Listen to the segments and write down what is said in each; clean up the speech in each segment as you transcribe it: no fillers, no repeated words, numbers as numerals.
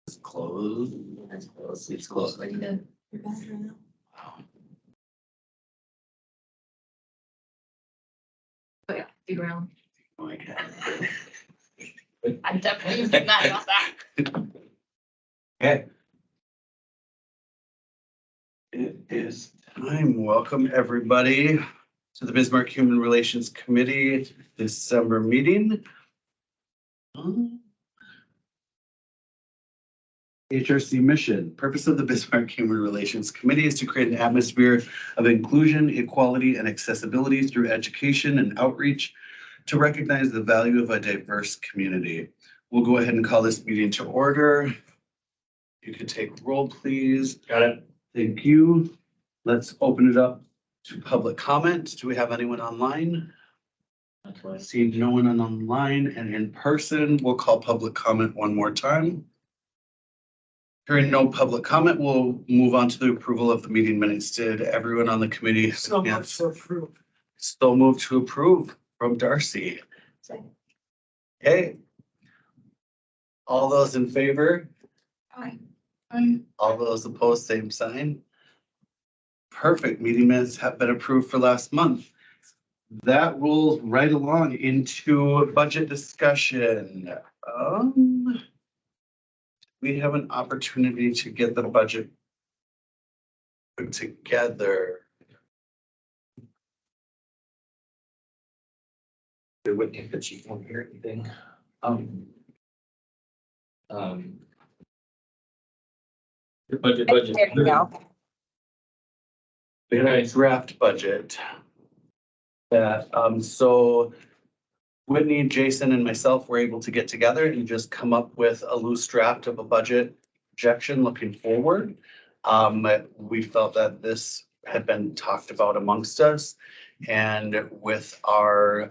It's closed. It's close. It's closed. Like you're back right now. Wow. Oh yeah, be around. Oh my God. I'm definitely using that about that. Okay. It is time. Welcome, everybody, to the Bismarck Human Relations Committee December meeting. HRC mission. Purpose of the Bismarck Human Relations Committee is to create an atmosphere of inclusion, equality, and accessibility through education and outreach to recognize the value of a diverse community. We'll go ahead and call this meeting to order. You could take roll, please. Got it. Thank you. Let's open it up to public comment. Do we have anyone online? Seeing no one online and in person, we'll call public comment one more time. Hearing no public comment, we'll move on to the approval of the meeting minutes. Did everyone on the committee? So much to approve. Still move to approve from Darcy. Second. Okay. All those in favor? Hi. All those opposed, same sign. Perfect. Meeting minutes have been approved for last month. That rolls right along into budget discussion. We have an opportunity to get the budget put together. It wouldn't get the chief one here, anything. Budget. There you go. We had a draft budget. That, so Whitney, Jason, and myself were able to get together and just come up with a loose draft of a budget projection looking forward. We felt that this had been talked about amongst us, and with our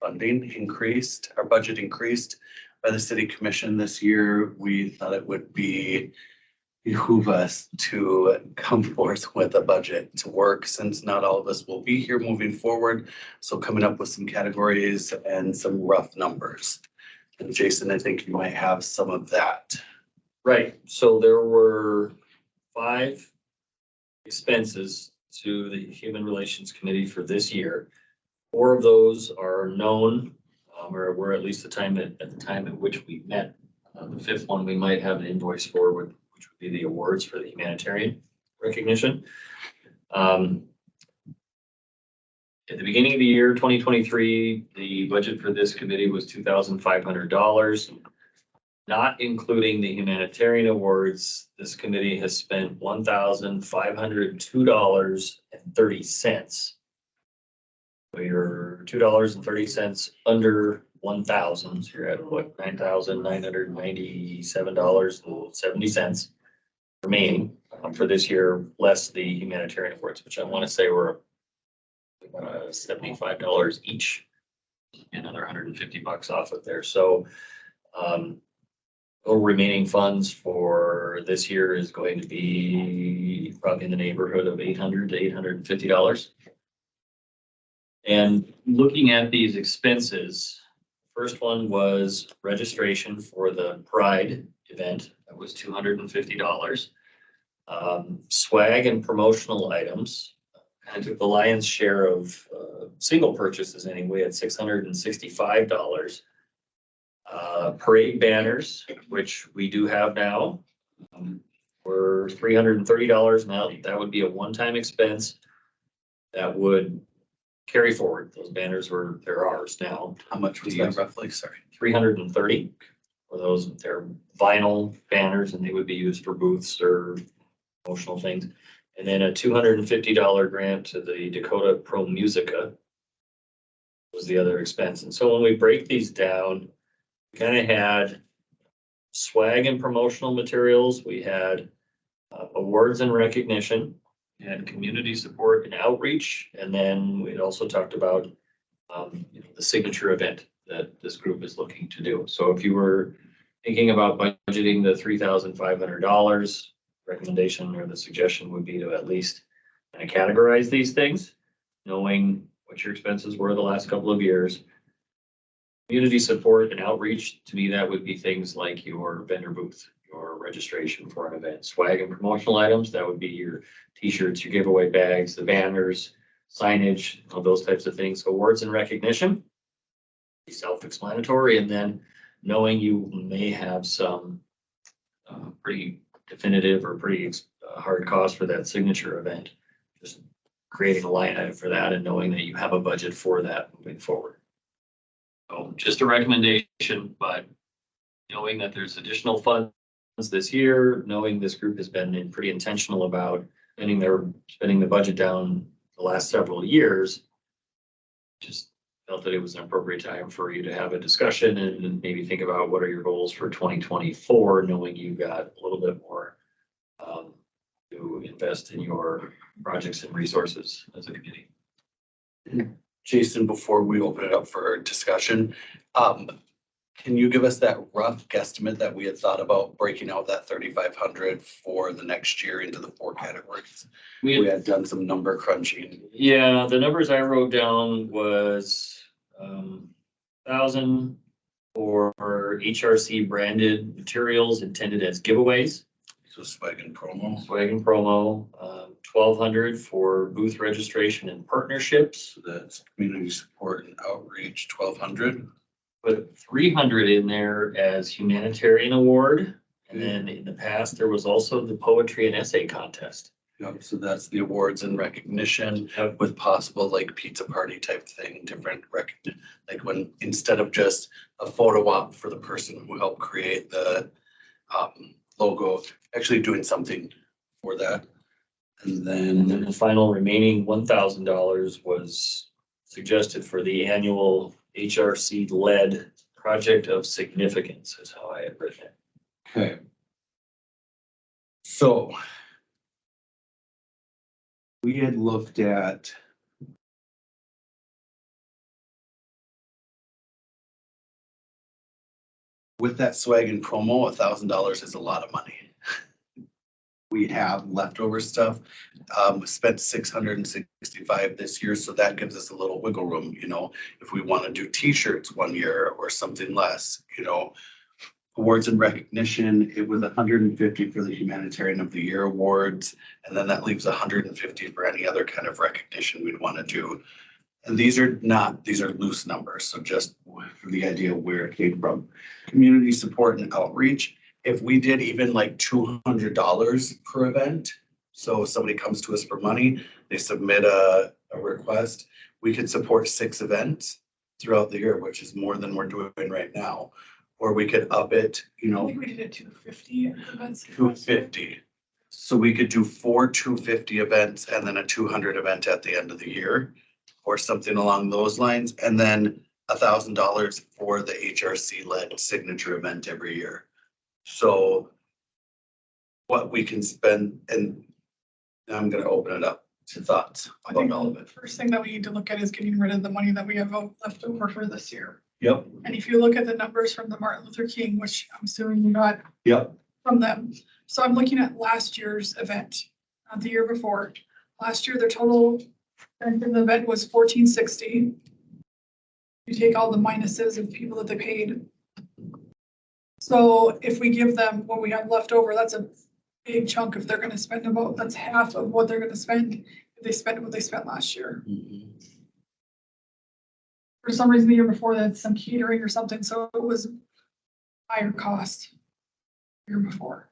funding increased, our budget increased by the city commission this year, we thought it would behoove us to come forth with a budget to work, since not all of us will be here moving forward. So coming up with some categories and some rough numbers. And Jason, I think you might have some of that. Right, so there were 5 expenses to the Human Relations Committee for this year. 4 of those are known, or were at least at the time at which we met. The 5th one, we might have an invoice for, which would be the awards for the humanitarian recognition. At the beginning of the year, 2023, the budget for this committee was $2,500. Not including the humanitarian awards, this committee has spent $1,502.30. So you're $2.30 under 1,000. So you're at what, $9,997.70 remaining for this year, less the humanitarian awards, which I want to say were $75 each, another $150 off of there. So total remaining funds for this year is going to be probably in the neighborhood of $800 to $850. And looking at these expenses, first one was registration for the Pride event. That was $250. Swag and promotional items. I took the lion's share of single purchases anyway at $665. Parade banners, which we do have now, were $330 now. That would be a one-time expense that would carry forward. Those banners they're ours now. How much was that roughly? Sorry. 330 for those. They're vinyl banners and they would be used for booths or promotional things. And then a $250 grant to the Dakota Pro Musica was the other expense. And so when we break these down, we kind of had swag and promotional materials. We had awards and recognition, and community support and outreach. And then we also talked about the signature event that this group is looking to do. So if you were thinking about budgeting the $3,500, recommendation or the suggestion would be to at least kind of categorize these things, knowing what your expenses were the last couple of years. Community support and outreach, to me, that would be things like your vendor booth, your registration for an event, swag and promotional items, that would be your t-shirts, your giveaway bags, the banners, signage, all those types of things. Awards and recognition, be self-explanatory, and then knowing you may have some pretty definitive or pretty hard cost for that signature event. Just creating a line item for that and knowing that you have a budget for that moving forward. So just a recommendation, but knowing that there's additional funds this year, knowing this group has been pretty intentional about spending the budget down the last several years, just felt that it was an appropriate time for you to have a discussion and maybe think about what are your goals for 2024, knowing you've got a little bit more to invest in your projects and resources as a committee. Jason, before we open it up for discussion, can you give us that rough guesstimate that we had thought about breaking out that 3,500 for the next year into the 4 categories? We had done some number crunching. Yeah, the numbers I wrote down was 1,000 for HRC branded materials intended as giveaways. So swag and promo. Swag and promo, 1,200 for booth registration and partnerships. So that's community support and outreach, 1,200. Put 300 in there as humanitarian award. And then in the past, there was also the poetry and essay contest. Yep, so that's the awards and recognition with possible like pizza party type thing, different recognition. Like when, instead of just a photo op for the person who helped create the logo, actually doing something for that. And And then then, the final remaining $1,000 was suggested for the annual HRC led project of significance is how I had written it. okay. So we had looked at with that swag and promo, $1,000 is a lot of money. We have leftover stuff, spent 665 this year, so that gives us a little wiggle room, you know, if we want to do t-shirts one year or something less, you know. Awards and recognition, it was 150 for the Humanitarian of the Year awards, and then that leaves 150 for any other kind of recognition we'd want to do. And these are loose numbers, so just for the idea of where it came from. Community support and outreach, if we did even like $200 per event, so if somebody comes to us for money, they submit a request, we could support 6 events throughout the year, which is more than we're doing right now. Or we could up it, you I know, think we did a 250 events. 250. So we could do 4 250 events and then a 200 event at the end of the year or something along those lines. And then $1,000 for the HRC led signature event every year. So what we can spend, and I'm going to open it up to thoughts I about think all of the it. first thing that we need to look at is getting rid of the money that we have left over for this year. Yep, And if you look at the numbers from the Martin Luther King, which I'm assuming you got yep. from them. So I'm looking at last year's event, not the year before. Last year, their total spend in the event was 1,460. You take all the minuses of people that they paid. So if we give them what we have left over, that's a big chunk. If they're gonna spend about, that's half of what they're gonna spend if they spend what they spent last year. Mhm. For some reason, the year before that, some catering or something, so it was higher cost year before.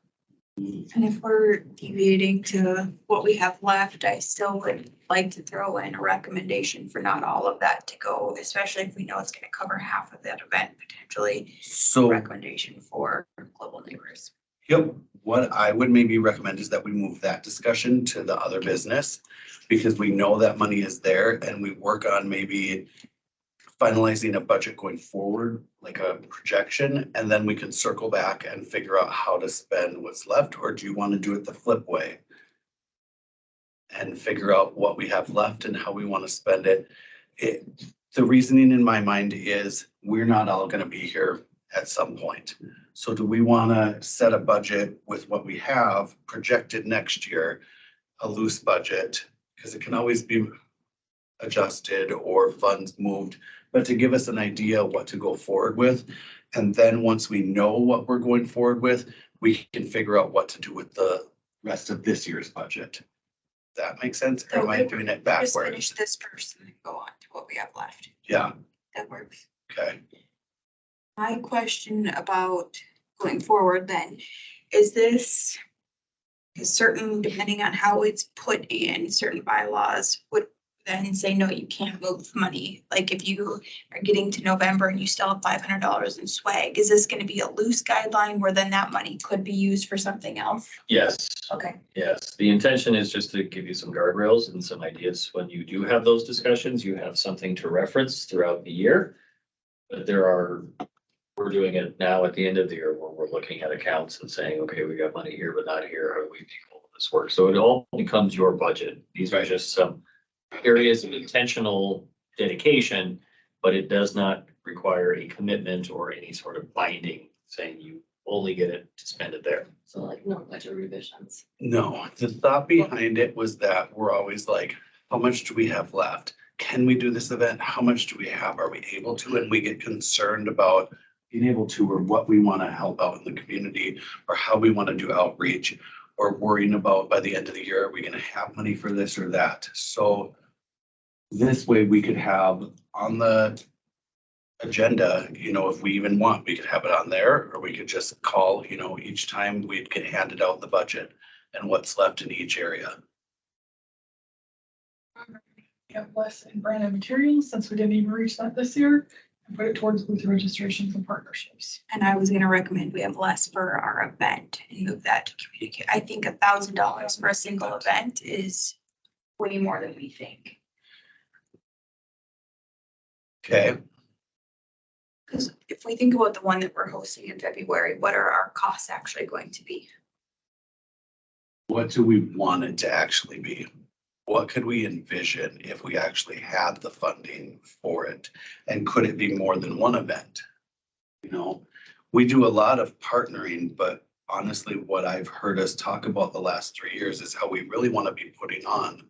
And if we're deviating to what we have left, I still would like to throw in a recommendation for not all of that to go, especially if we know it's gonna cover half of that event potentially. So. Recommendation for Global Neighbors. Yep, what I would maybe recommend is that we move that discussion to the other business, because we know that money is there and we work on maybe finalizing a budget going forward, like a projection, and then we can circle back and figure out how to spend what's left, or do you want to do it the flip way? And figure out what we have left and how we want to spend it. The reasoning in my mind is we're not all going to be here at some point. So do we want to set a budget with what we have projected next year, a loose budget, because it can always be adjusted or funds moved. but to give us an idea of what to go forward with. And then once we know what we're going forward with, we can figure out what to do with the rest of this year's budget. Does that make sense? Or am I doing it Just finish backwards? this first and then go on to what we have left. Yeah, That works. okay. My question about going forward then, is this certain, depending on how it's put in, certain bylaws would then say, no, you can't move money? Like if you are getting to November and you still have $500 in swag, is this gonna be a loose guideline where then that money could be used for something else? Yes, Okay, yes. The intention is just to give you some guardrails and some ideas. When you do have those discussions, you have something to reference throughout the year. But we're doing it now at the end of the year where we're looking at accounts and saying, okay, we got money here, but not here. How do we make all of this work? So it all becomes your budget. These are just some areas of intentional dedication, but it does not require a commitment or any sort of binding saying you only get it to spend it there. So like no budget revisions. No, the thought behind it was that we're always like, how much do we have left? Can we do this event? How much do we have? Are we able to? And we get concerned about being able to, or what we want to help out in the community, or how we want to do outreach, or worrying about by the end of the year, are we going to have money for this or that? So this way we could have on the agenda, you know, if we even want, we could have it on there, or we could just call, you know, each time we'd get handed out the budget and what's left in each area. We have less in branded materials since we didn't even reach that this year, and put it towards booth registrations and partnerships. and I was gonna recommend we have less for our event and move that to communicate. I think $1,000 for a single event is way more than we think. Okay, Because if we think about the one that we're hosting in February, what are our costs actually going to be? what do we want it to actually be? What could we envision if we actually had the funding for it? And could it be more than one event? You know, we do a lot of partnering, but honestly, what I've heard us talk about the last 3 years is how we really want to be putting on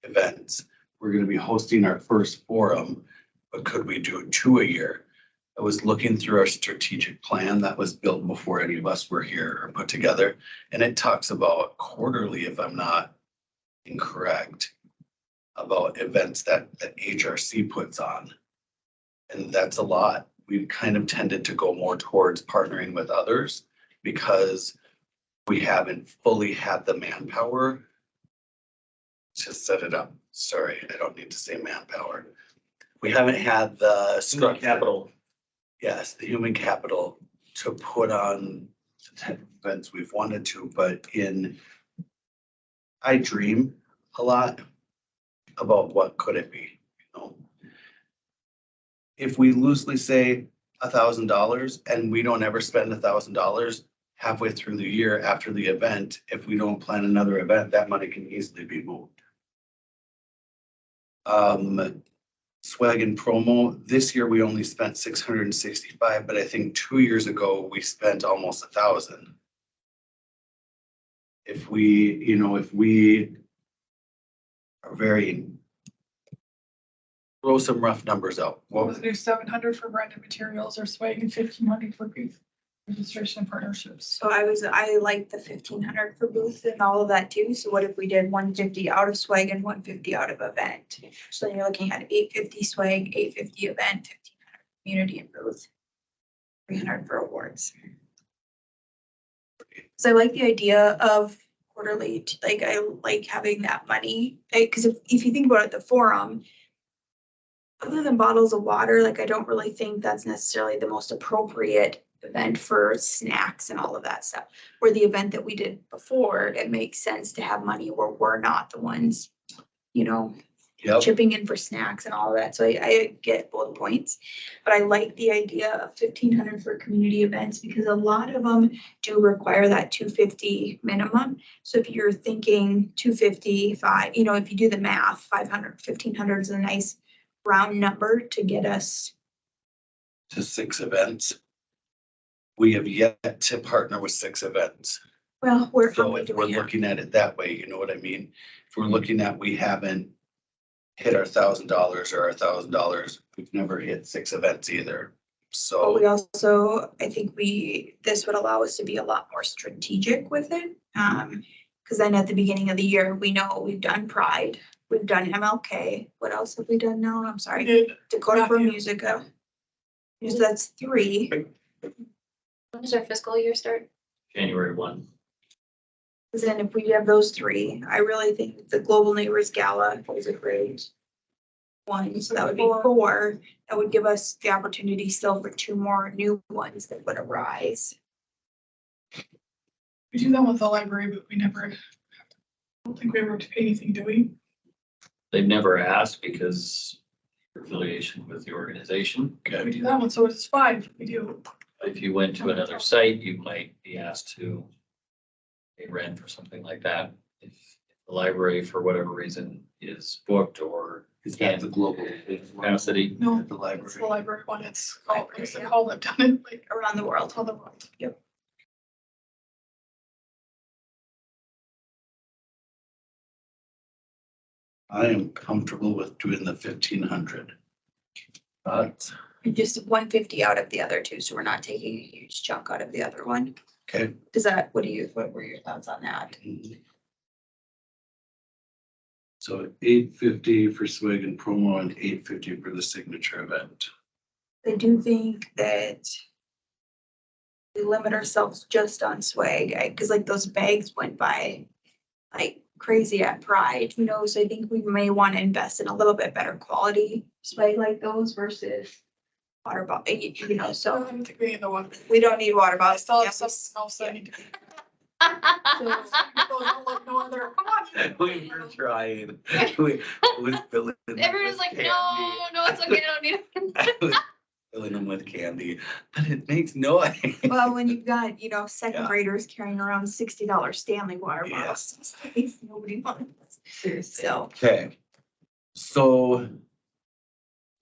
events. We're going to be hosting our first forum, but could we do 2 a year? I was looking through our strategic plan that was built before any of us were here or put together, and it talks about quarterly, if I'm not incorrect, about events that HRC puts on. And that's a lot. We've kind of tended to go more towards partnering with others because we haven't fully had the manpower to set it up. Sorry, I don't need to say manpower. We haven't had the structure. Capital. Yes, the human capital to put on the type of events we've wanted to, but I dream a lot about what could it be, you know? If we loosely say $1,000 and we don't ever spend $1,000 halfway through the year after the event, if we don't plan another event, that money can easily be moved. Swag and promo, this year we only spent 665, but I think 2 years ago we spent almost 1,000. If we are very, throw some rough numbers out. What was it, do 700 for branded materials or swag and 1,500 for booth registration and partnerships? So I like the 1,500 for booth and all of that too. So what if we did 150 out of swag and 150 out of event? So then you're looking at 850 swag, 850 event, 1,500 community and booth, 300 for awards. So I like the idea of quarterly, like I like having that money, because if you think about it, the forum, other than bottles of water, like I don't really think that's necessarily the most appropriate event for snacks and all of that stuff. Where the event that we did before, it makes sense to have money where we're not the ones, Yep, chipping in for snacks and all of that. So I get both points, but I like the idea of 1,500 for community events because a lot of them do require that 250 minimum. So if you're thinking 255, if you do the math, 500, 1,500 is a nice round number to get us. to 6 events. We have yet to partner with 6 events. Well, how So many if do we're we have? looking at it that way, you know what I mean? If we're looking at, we haven't hit our $1,000 or our $1,000. We've never hit 6 events either. But we So, also, I think this would allow us to be a lot more strategic with it. Cause then at the beginning of the year, we know we've done Pride, we've done MLK. What else have we done now? I'm We sorry. did, Dakota Pro Matthew. Musica. So that's 3. When does our fiscal year start? January 1. Cause then if we have those 3, I really think the Global Neighbors Gala is a great one. So that would be 4. That would give us the opportunity still for 2 more new ones that would arise. we do that with the library, but we never, I don't think we ever have to pay anything, do we? They've never asked because of affiliation with the organization. We do that one, so it's 5, we do. If you went to another site, you might be asked to pay rent or something like that. If the library, for whatever reason, is booked or is that the global capacity, No, at the it's the library? library one, it's called, it's called, I've done it like Around the world. all the world. Yep. I am comfortable with doing the 1,500. But, Just 150 out of the other 2, so we're not taking a huge chunk out of the other one. okay. What were your thoughts on that? So 850 for swag and promo and 850 for the signature event. I do think that we limit ourselves just on swag, because like those bags went by like crazy at Pride, so I think we may want to invest in a little bit better quality swag like those versus water bottle, I so don't think we need the one. we don't need water I bottles. still Yeah, have something else I need to. So- Those don't look no other, come on. We were trying. We was filling them Everyone's with like, candy. no, it's okay, I don't need it. I was filling them with candy, but it makes noise. Well, when you've got, second Yeah. graders carrying around $60 Stanley water bottles, nobody wants. So, Okay, so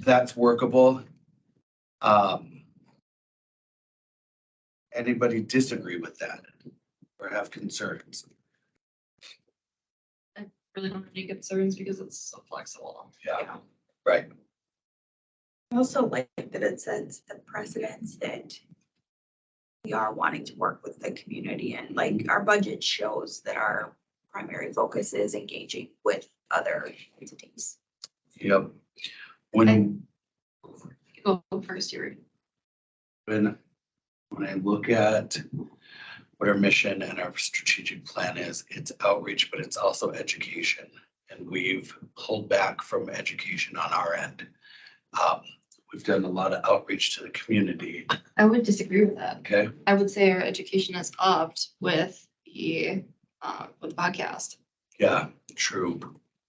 that's workable. Anybody disagree with that or have concerns? Really don't have any concerns because it's so flexible. Yeah, right. I also like that it sets the precedence that we are wanting to work with the community, and like our budget shows that our primary focus is engaging with other entities. Yep. When Go first, Yuri. when I look at what our mission and our strategic plan is, it's outreach, but it's also education. And we've pulled back from education on our end. We've done a lot of outreach to the community, I would disagree with that. okay? I would say our education is upped with the podcast. Yeah, true.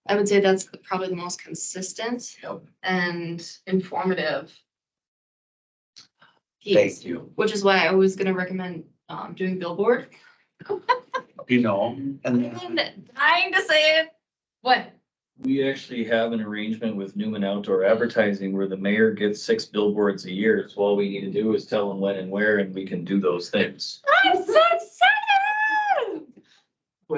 I would say that's probably the most consistent Yep, and informative piece, thank you. which is why I was gonna recommend doing billboard. And I'm dying to say it. What? We actually have an arrangement with Newman Outdoor Advertising where the mayor gets 6 billboards a year. So all we need to do is tell them when and where, and we can do those things. I'm so excited!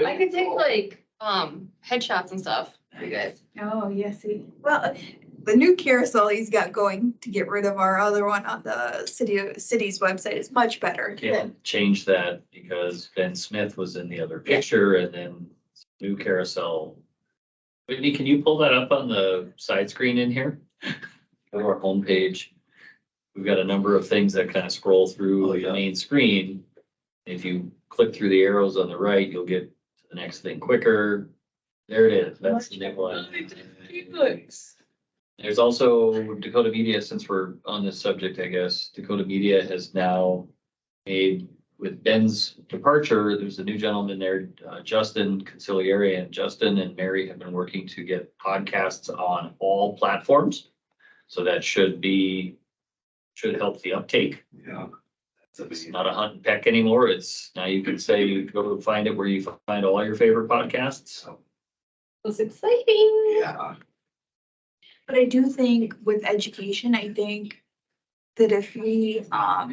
I could take like headshots and stuff for you guys. Oh, yes. Well, the new carousel he's got going to get rid of our other one on the city's website is much better. Can't change that because Ben Smith was in the other picture and then new carousel. Whitney, can you pull that up on the side screen in here? Go to our homepage. We've got a number of things that kind of scroll through Oh, the yeah. main screen. If you click through the arrows on the right, you'll get to the next thing quicker. There it is. That's the new one. There's also Dakota Media, since we're on this subject, I guess, Dakota Media has now made, with Ben's departure, there's a new gentleman there, Justin Conciliari, and Justin and Mary have been working to get podcasts on all platforms. So that should help the uptake. yeah. That's It's amazing. not a hunt and peck anymore. It's now you can say, you go find it where you find all your favorite podcasts. It's exciting. Yeah, But I do think with education, I think that if we, I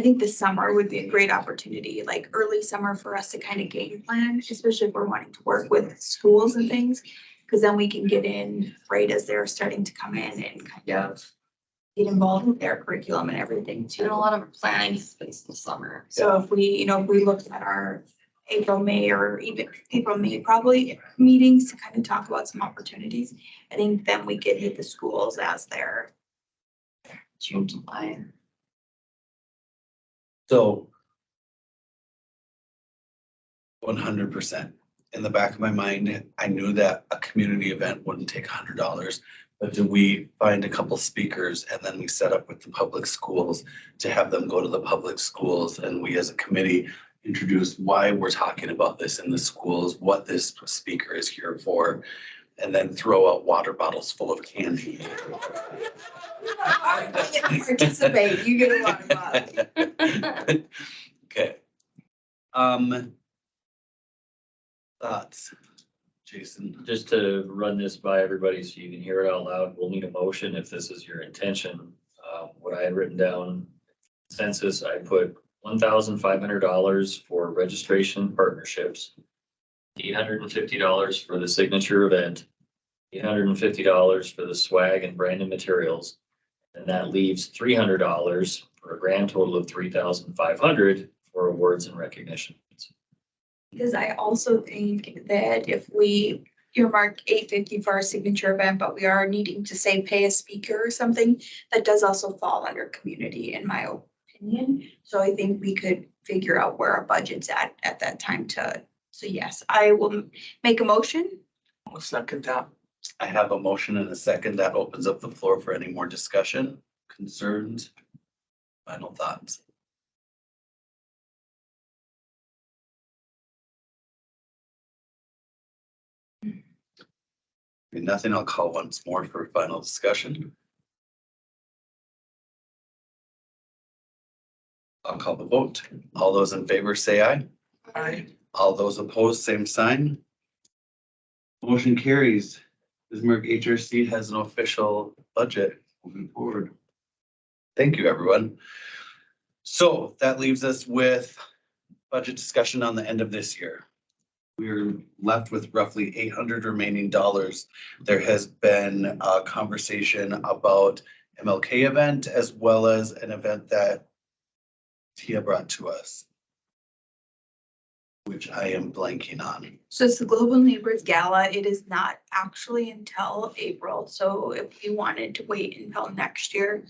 think the summer would be a great opportunity, like early summer for us to kind of game plan, especially if we're wanting to work with schools and things. Because then we can get in right as they're starting to come in and kind of get involved with their curriculum and everything too. And a lot of our planning space in the summer. So if we, if we looked at our April, May, or even April, May probably meetings to kind of talk about some opportunities, I think then we could hit the schools as they're June, July. So 100%. In the back of my mind, I knew that a community event wouldn't take $100, but do we find a couple speakers and then we set up with the public schools to have them go to the public schools, and we as a committee introduce why we're talking about this in the schools, what this speaker is here for, and then throw out water bottles full of candy. participate, you get a lot of Okay. Thoughts, Jason? Just to run this by everybody so you can hear it out loud, we'll need a motion if this is your intention. What I had written down, census, I put $1,500 for registration partnerships, $850 for the signature event, $850 for the swag and branded materials, and that leaves $300 for a grand total of $3,500 for awards and recognitions. Because I also think that if we earmark $850 for our signature event, but we are needing to say pay a speaker or something, that does also fall under community in my opinion. So I think we could figure out where our budget's at that time so yes, I will make a motion. I'll second that. I have a motion and a second. That opens up the floor for any more discussion, concerns, final thoughts. If nothing, I'll call once more for final discussion. I'll call the vote. All those in favor say aye. Aye. All those opposed, same sign. Motion carries. Bismarck HRC has an official budget moving forward. Thank you, everyone. So that leaves us with budget discussion on the end of this year. We're left with roughly $800 remaining. There has been a conversation about MLK event as well as an event that Tia brought to us, which I am blanking on. So it's the Global Neighbors Gala. It is not actually until April. So if we wanted to wait until next year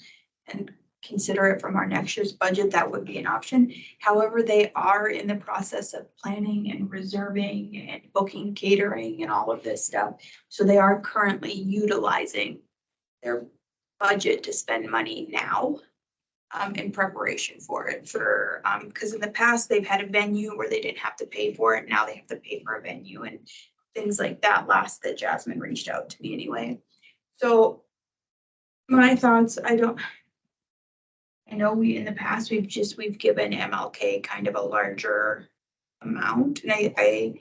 and consider it from our next year's budget, that would be an option. However, they are in the process of planning and reserving and booking catering and all of this stuff. So they are currently utilizing their budget to spend money now in preparation for it because in the past they've had a venue where they didn't have to pay for it. Now they have to pay for a venue and things like that. Last that Jasmine reached out to me anyway. So my thoughts, I know in the past we've given MLK kind of a larger amount, and I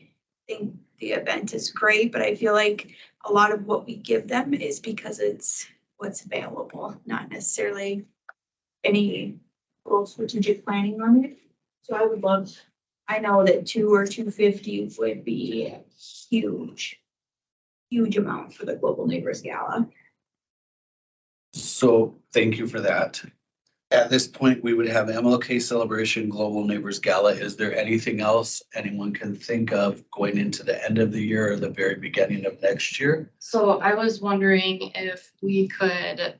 think the event is great, but I feel like a lot of what we give them is because it's what's available, not necessarily any real strategic planning on it. So I know that $200 or $250 would be a huge amount for the Global Neighbors Gala. So thank you for that. At this point, we would have MLK Celebration Global Neighbors Gala. Is there anything else anyone can think of going into the end of the year or the very beginning of next year? So I was wondering if we could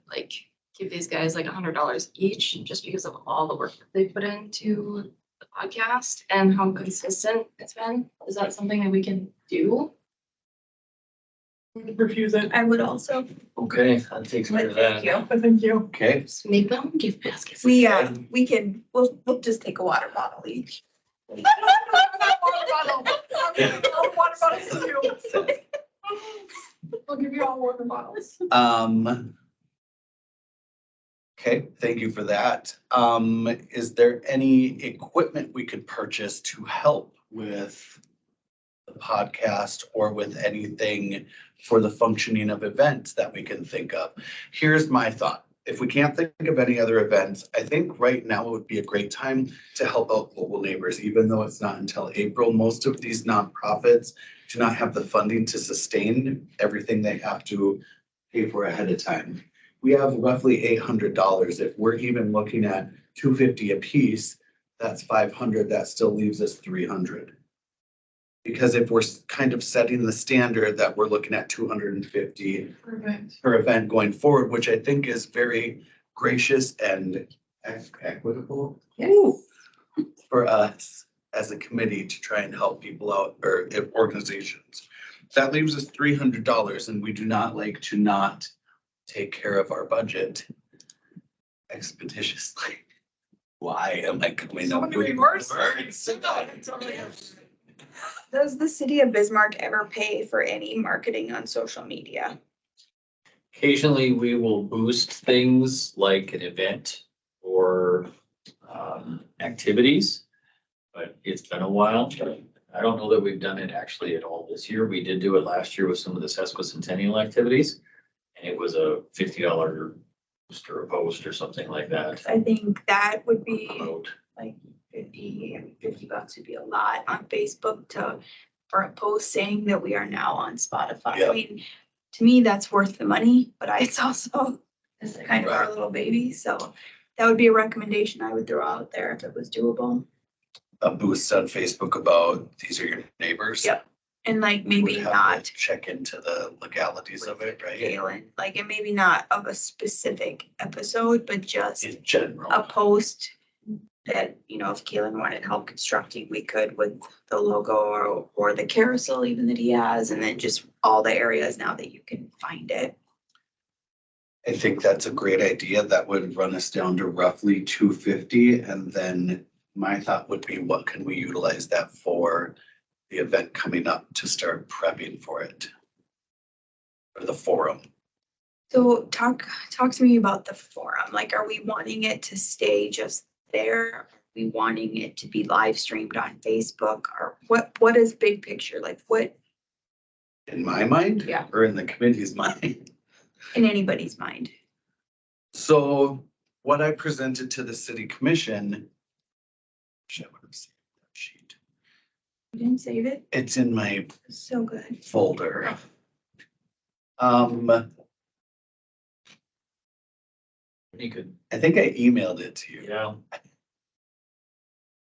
give these guys $100 each, just because of all the work that they put into the podcast and how consistent it's been. Is that something that we can do? Refuse it. I would also. Okay, that takes care of Thank that. you. Thank you. Okay, Just make them gift baskets. We'll just take a water bottle each. Water bottle. Water bottles too. I'll give you all water bottles. okay, thank you for that. Is there any equipment we could purchase to help with the podcast or with anything for the functioning of events that we can think of? Here's my thought. if we can't think of any other events, I think right now would be a great time to help out Global Neighbors, even though it's not until April. Most of these nonprofits do not have the funding to sustain everything they have to pay for ahead of time. We have roughly $800. If we're even looking at $250 a piece, that's 500. That still leaves us 300. Because if we're kind of setting the standard that we're looking at 250 Perfect. per event going forward, which I think is very gracious and equitable for us as a committee to try and help people out or organizations. That leaves us $300 and we do not like to not take care of our budget expeditiously. Why am I coming So up many with words. words? Does the city of Bismarck ever pay for any marketing on social media? Occasionally, we will boost things like an event or activities. But it's been a while. I don't know that we've done it actually at all this year. We did do it last year with some of the sesquicentennial activities. And it was a $50 boost or a post or something like that. I think that would be Promote. like $50 would be a lot on Facebook for a post saying that we are now on Spotify. Yeah. I mean, to me, that's worth the money, but it's also kind of our Right. little baby, so that would be a recommendation I would throw out there if it was doable. A boost on Facebook about these are your neighbors. Yep. And like We would maybe have not to check into the legalities of it, right? Galen, like, and maybe not of a specific episode, but just In general. a post that, you know, if Galen wanted help constructing, we could with the logo or the carousel even that he has, and then just all the areas now that you can find it. I think that's a great idea. That would run us down to roughly 250. And then my thought would be, what can we utilize that for the event coming up to start prepping for it? Or the forum. So talk to me about the forum. Like, are we wanting it to stay just there? Are we wanting it to be live streamed on Facebook, or what is big picture? Like, what In my mind? Yeah. Or in the committee's mind? in anybody's mind? So what I presented to the city commission. Wish I would have seen that sheet. You didn't save it? It's in my It's so good. folder. You could, I think I emailed it to you. yeah.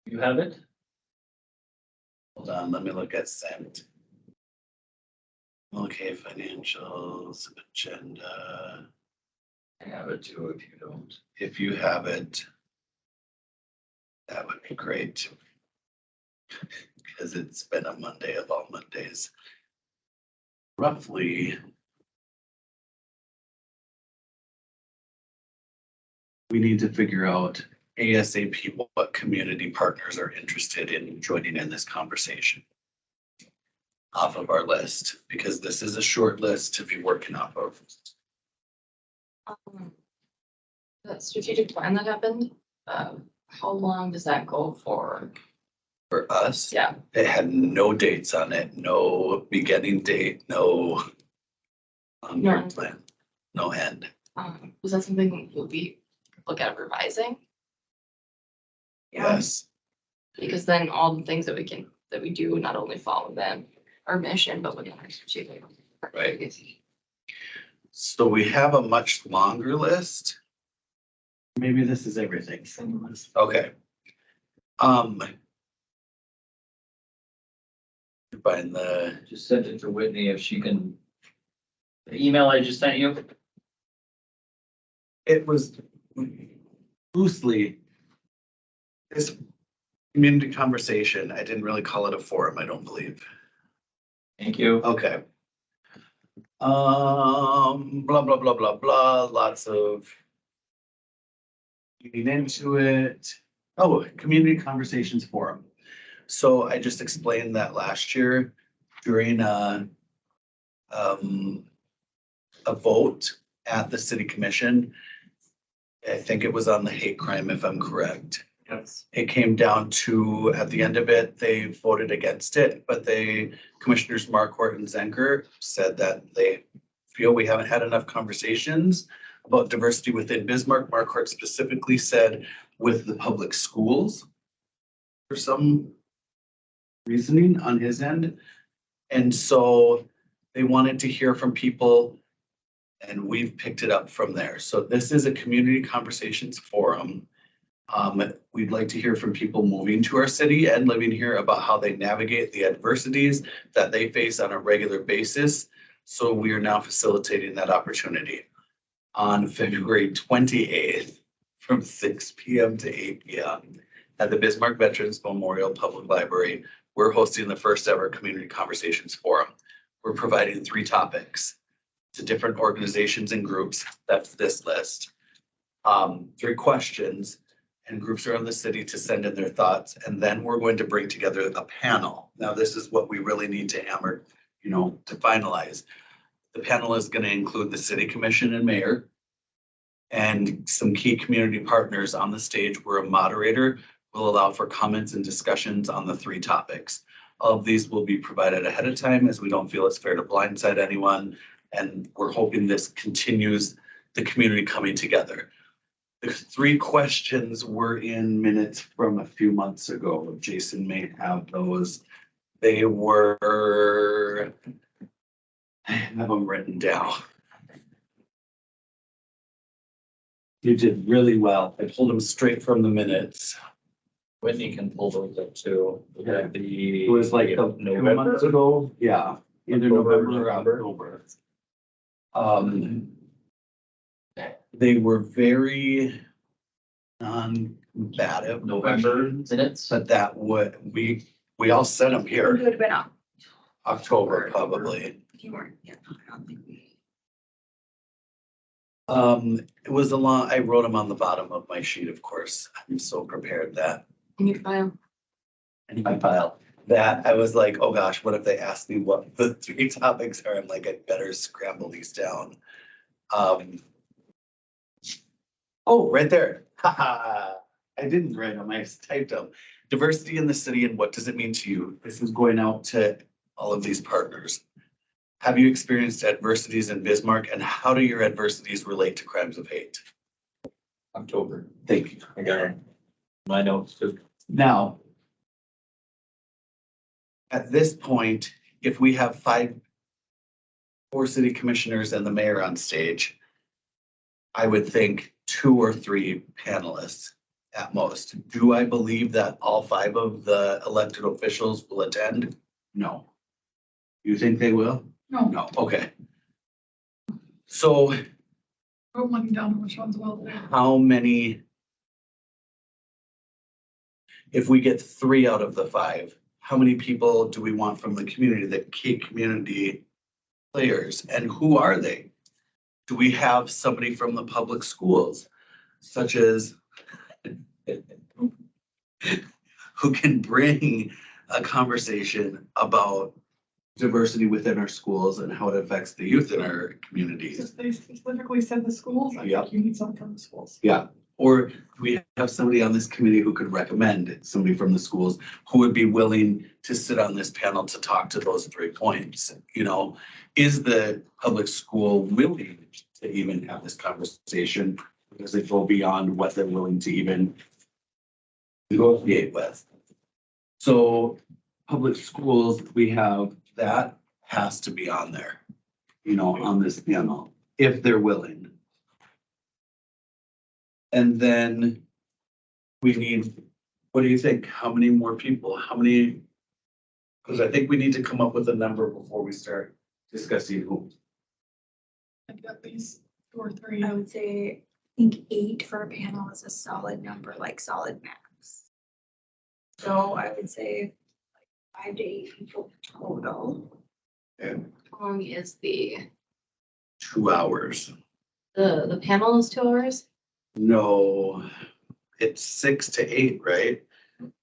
You have it? Hold on, let me look at sent. Okay, financials, agenda. I have it too if you don't. If you have it, that would be great. Because it's been a Monday of all Mondays. Roughly. We need to figure out ASAP what community partners are interested in joining in this conversation. Off of our list, because this is a short list to be working off of. That strategic plan that happened, how long does that go for? For us, Yeah, it had no dates on it, no beginning date, no long-term None. plan, no end. was that something we look at revising? Yes, Because then all the things that we do not only follow them, our mission, but within our strategic. Right. So we have a much longer list. Maybe this is everything. Okay. Find the, Just send it to Whitney if she can. The email I just sent you? it was loosely. This community conversation, I didn't really call it a forum, I don't believe. Thank you. Okay. Blah, blah, blah, blah, blah, lots of. Getting into it. Oh, community conversations forum. So I just explained that last year during a vote at the city commission. I think it was on the hate crime, if I'm correct. Yes. It came down to, at the end of it, they voted against it, but Commissioners Marquardt and Zenker said that they feel we haven't had enough conversations about diversity within Bismarck. Marquardt specifically said with the public schools for some reasoning on his end. And so they wanted to hear from people and we've picked it up from there. So this is a community conversations forum. We'd like to hear from people moving to our city and living here about how they navigate the adversities that they face on a regular basis. So we are now facilitating that opportunity on February 28th from 6 p.m. to 8 p.m. at the Bismarck Veterans Memorial Public Library. We're hosting the first ever Community Conversations Forum. We're providing 3 topics to different organizations and groups. That's this list. 3 questions, and groups around the city to send in their thoughts. And then we're going to bring together a panel. Now, this is what we really need to hammer, to finalize. The panel is going to include the city commission and mayor and some key community partners on the stage where a moderator will allow for comments and discussions on the 3 topics. All of these will be provided ahead of time as we don't feel it's fair to blindside anyone. And we're hoping this continues the community coming together. The 3 questions were in minutes from a few months ago. Jason may have those. They were, I have them written down. You did really well. I pulled them straight from the minutes. Whitney can pull those up too. Yeah. The. It was like 2 months ago. Yeah, either November or October. They were very non-combative November questions, minutes. but that would, we all sent them It here, would have been up. October probably. If you weren't, yeah, I don't think we. It was a long, I wrote them on the bottom of my sheet, of course. I'm so prepared that In your file. in my file, that I was like, oh gosh, what if they ask me what the 3 topics are? I'm like, I better scramble these down. Oh, right there. Haha. I didn't write them, I just typed them. Diversity in the city and what does it mean to you? This is going out to all of these partners. Have you experienced adversities in Bismarck and how do your adversities relate to crimes of hate? October. Thank you. I got my notes too. Now, at this point, if we have 4 city commissioners and the mayor on stage, I would think 2 or 3 panelists at most. Do I believe that all 5 of the elected officials will attend? No. You think they will? No, No, okay. So I'm looking down on which ones will. how many? If we get 3 out of the 5, how many people do we want from the community, the key community players, and who are they? Do we have somebody from the public schools, such as who can bring a conversation about diversity within our schools and how it affects the youth in our communities? They specifically said the schools. I Yeah. think you need someone from the schools. Yeah, or do we have somebody on this committee who could recommend somebody from the schools who would be willing to sit on this panel to talk to those 3 points? Is the public school willing to even have this conversation? Does it go beyond what they're willing to even negotiate with? So public schools, we have, that has to be on there, on this panel, if they're willing. And then we need, what do you think? How many more people? How many? Because I think we need to come up with a number before we start discussing who. Like at least 2 or 3. I would say, I think 8 for a panel is a solid number, like solid max. So I would say like 5 to 8 people total. How long is the 2 hours. panel is 2 hours? No, it's 6 to 8, right?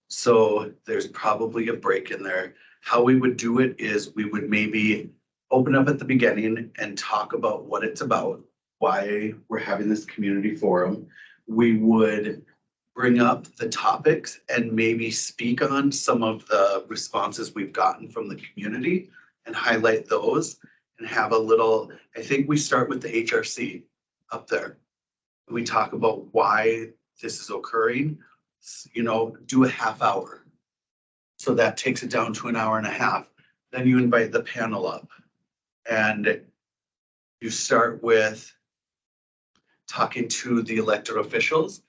So there's probably a break in there. How we would do it is we would maybe open up at the beginning and talk about what it's about, why we're having this community forum. We would bring up the topics and maybe speak on some of the responses we've gotten from the community and highlight those and have a little, I think we start with the HRC up there. We talk about why this is occurring, do a half hour. So that takes it down to an hour and a half. Then you invite the panel up. And you start with talking to the elected officials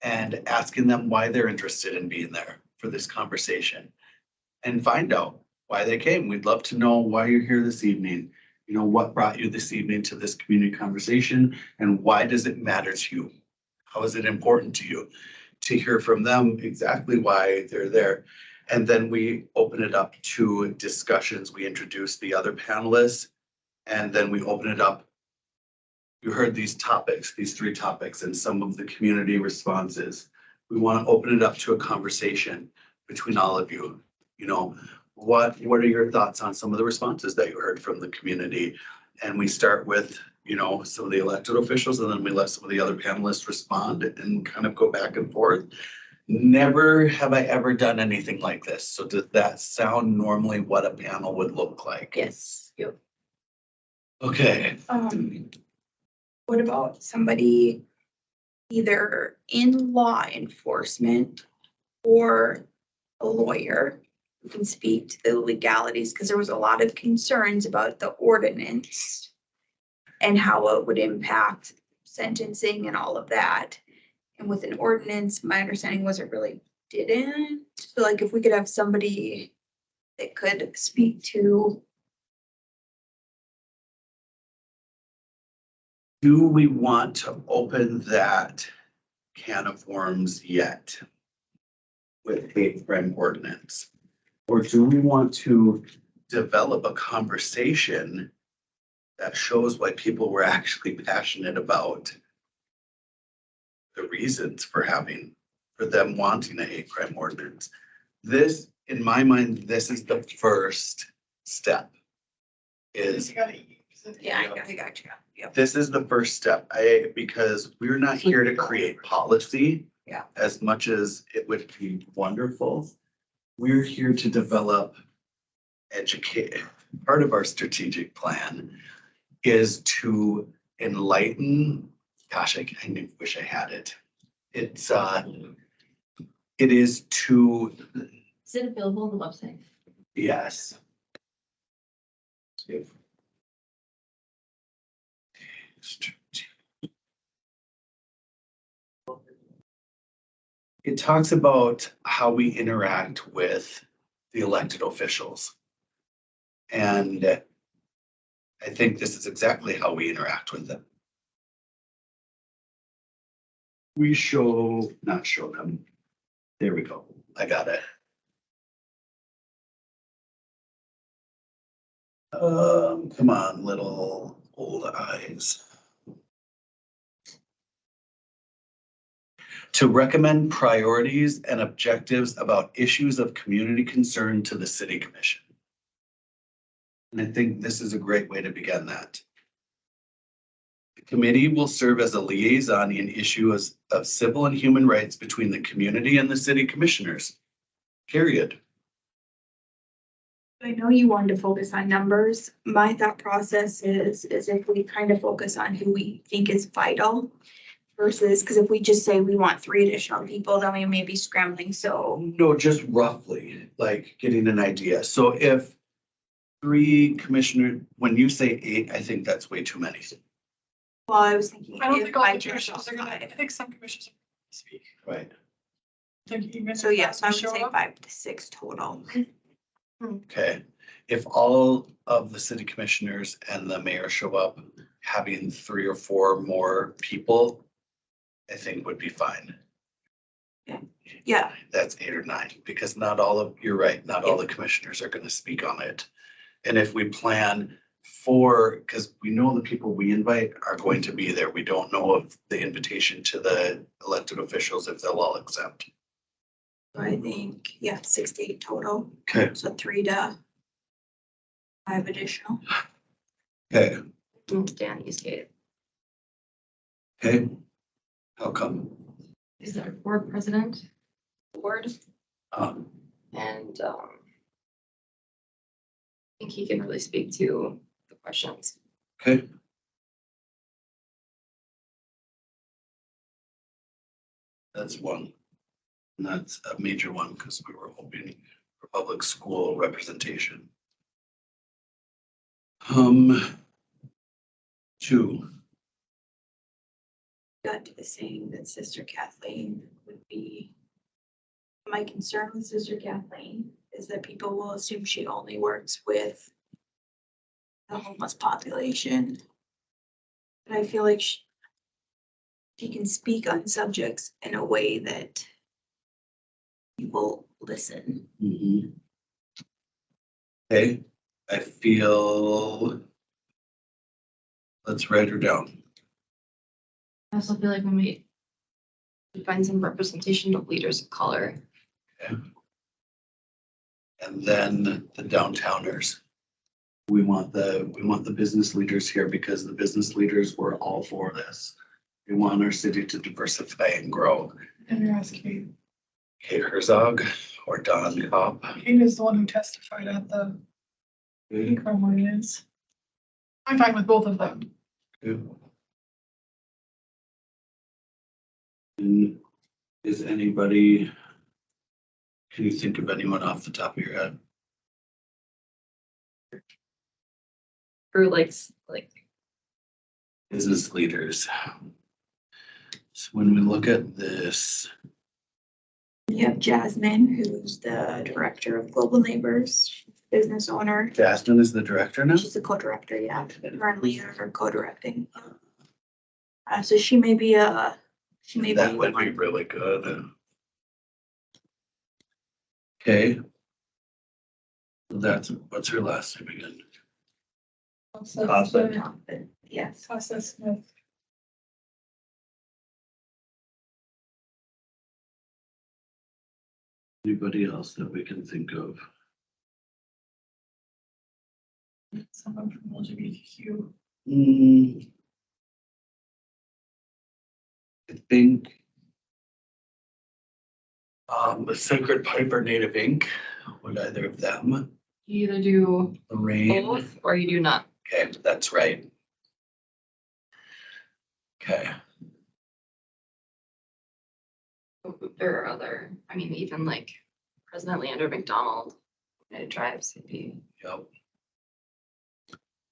and asking them why they're interested in being there for this conversation. And find out why they came. We'd love to know why you're here this evening. What brought you this evening to this community conversation and why does it matter to you? How is it important to you? To hear from them exactly why they're there. And then we open it up to discussions. We introduce the other panelists and then we open it up. You heard these topics, these 3 topics and some of the community responses. We want to open it up to a conversation between all of you. What are your thoughts on some of the responses that you heard from the community? And we start with, some of the elected officials and then we let some of the other panelists respond and kind of go back and forth. Never have I ever done anything like this. So does that sound normally what a panel would look like? Yes. Yep. Okay. What about somebody either in law enforcement or a lawyer who can speak to the legalities? Because there was a lot of concerns about the ordinance and how it would impact sentencing and all of that. And with an ordinance, my understanding was it really didn't. So like if we could have somebody that could speak to. Do we want to open that can of worms yet with hate crime ordinance? Or do we want to develop a conversation that shows why people were actually passionate about the reasons for them wanting a hate crime ordinance? This, in my mind, this is the first step. Is Yeah, I got you. Yep. this is the first step, because we're not here to create policy. Yeah. As much as it would be wonderful. We're here to develop, educate. Part of our strategic plan is to enlighten, gosh, I wish I had it. It is to, Is it available on the website? yes. It talks about how we interact with the elected officials. And I think this is exactly how we interact with them. We not show them. There we go. I got it. Come on, little old eyes. To recommend priorities and objectives about issues of community concern to the city commission. And I think this is a great way to begin that. The committee will serve as a liaison in issues of civil and human rights between the community and the city commissioners. Period. I know you wanted to focus on numbers. My thought process is if we kind of focus on who we think is vital versus, because if we just say we want 3 additional people, then we may be scrambling. So No, just roughly, like getting an idea. So if 3 commissioners, when you say 8, I think that's way too many. well, I was thinking. I don't if think all I the just commissioners are gonna, I five. think some commissioners are gonna speak. Right. I think even So if yes, I would show say up, 5 to 6 total. Okay. If all of the city commissioners and the mayor show up, having 3 or 4 more people, I think would be fine. Yeah, That's 8 or 9, because you're right, not all the commissioners are gonna speak on it. And if we plan for, because we know the people we invite are going to be there. We don't know of the invitation to the elected officials if they'll all accept. I think, 6 to 8 total. Okay. So 3 to 5 additional. Okay, Dan Eastgate. okay. How come? He's our board president. Board. Um, And I think he can really speak to the questions. okay. That's one. And that's a major one because we were hoping for public school representation. Two, Got to the saying that Sister Kathleen would be. My concern with Sister Kathleen is that people will assume she only works with the homeless population. But I feel like she can speak on subjects in a way that people listen. mhm. Okay, I feel. Let's write her down. I also feel like when we find some representation of leaders of color, And then the downtowners. We want the business leaders here because the business leaders were all for this. We want our city to diversify and grow. And you're asking, Kate Herzog or Don Kopp. Kate is the one who testified at the Income ordinance. I'm fine with both of them. And is anybody, can you think of anyone off the top of your head? or like Business leaders. So when we look at this, You have Jasmine, who's the director of Global Neighbors, business owner. Jasmine is the director now? She's the co-director, yeah, currently are co-directing. So she may be That would be one. really good. Okay. That's, what's her last name again? Yes. Costa Smith. Anybody else that we can think of? Someone from LGBTQ. I think the Sacred Piper Native Inc. Would either of them, you either do Lorraine? both or you do not. Okay, that's right. Okay, There are other, I mean, even like President Leander McDonald, United Tribes, would be, yep.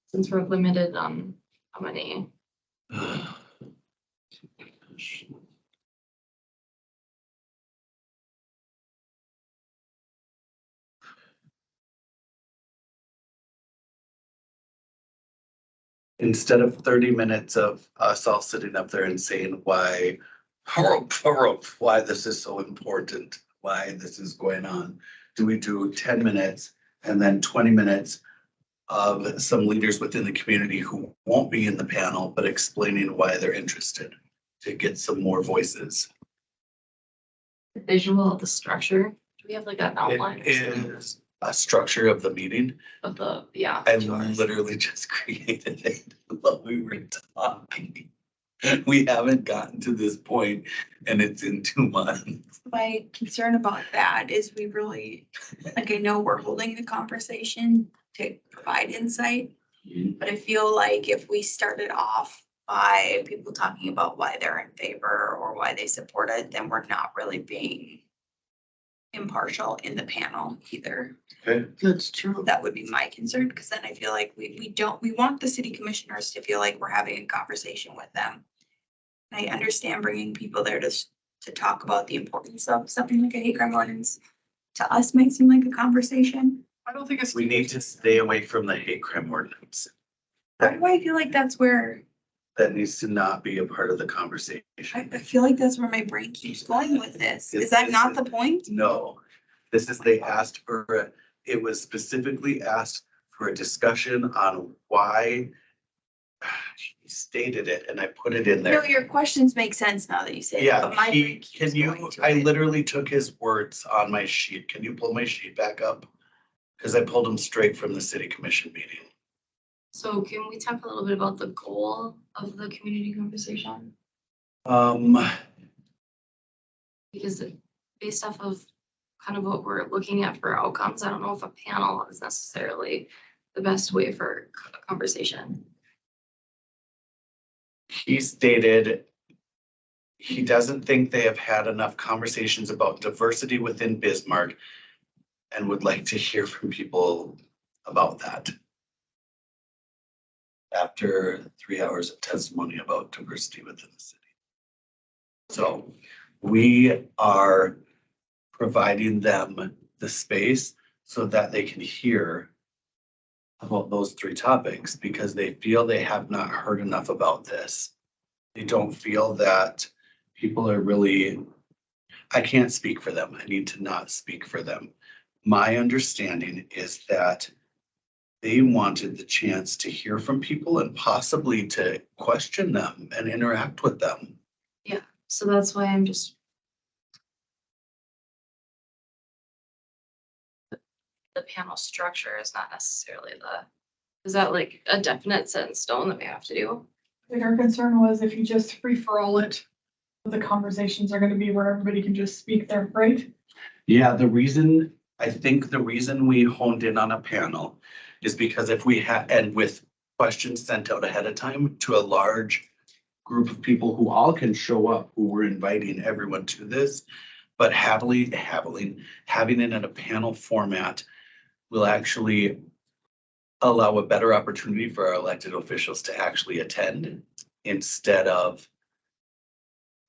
since we're limited on how many. Instead of 30 minutes of us all sitting up there and saying why this is so important, why this is going on, do we do 10 minutes and then 20 minutes of some leaders within the community who won't be in the panel, but explaining why they're interested to get some more voices? The visual of the structure, do we have like an outline It is a structure of the meeting. of the, yeah. I literally just created it while we were talking. We haven't gotten to this point and it's in 2 months. My concern about that is we really, like, I know we're holding the conversation to provide insight, but I feel like if we started off by people talking about why they're in favor or why they support it, then we're not really being impartial in the panel either. Okay. That's true. That would be my concern, because then I feel like we want the city commissioners to feel like we're having a conversation with them. I understand bringing people there to talk about the importance of something like a hate crime ordinance. To us might seem like a conversation. I don't think it's. We need to stay away from the hate crime ordinance. Why do I feel like that's where, That needs to not be a part of the I conversation. feel like that's where my brain keeps going with this. Is that not the point? No, this is, they asked for, it was specifically asked for a discussion on why he stated it and I put it in No, there. your questions make sense now that you say it, Yeah, but my he, brain keeps can you, going to I it. literally took his words on my sheet. Can you pull my sheet back up? Cause I pulled them straight from the city commission meeting. So can we talk a little bit about the goal of the community conversation? Because based off of kind of what we're looking at for outcomes, I don't know if a panel is necessarily the best way for a conversation. He stated he doesn't think they have had enough conversations about diversity within Bismarck and would like to hear from people about that. After 3 hours of testimony about diversity within the city. So we are providing them the space so that they can hear about those 3 topics because they feel they have not heard enough about this. They don't feel that people are really, I can't speak for them. I need to not speak for them. My understanding is that they wanted the chance to hear from people and possibly to question them and interact with them. So that's why I'm just. The panel structure is not necessarily is that like a definite set in stone that we have to do? Like our concern was if you just free for all it, the conversations are gonna be where everybody can just speak there, right? Yeah, I think the reason we honed in on a panel is because if we had, and with questions sent out ahead of time to a large group of people who all can show up, who we're inviting everyone to this, but having it in a panel format will actually allow a better opportunity for our elected officials to actually attend instead of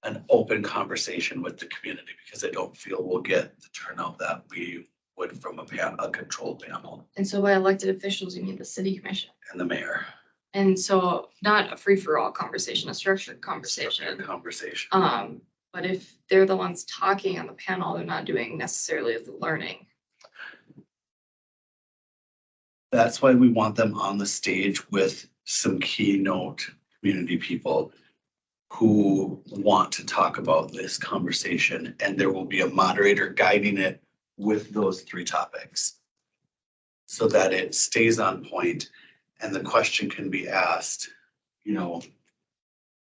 an open conversation with the community, because I don't feel we'll get the turnout that we would from a controlled panel And so by elected officials, you mean the city commission. and the mayor. And so not a free for all conversation, a structured conversation. Conversation. But if they're the ones talking on the panel, they're not doing necessarily the learning. That's why we want them on the stage with some keynote community people who want to talk about this conversation, and there will be a moderator guiding it with those 3 topics so that it stays on point and the question can be asked, so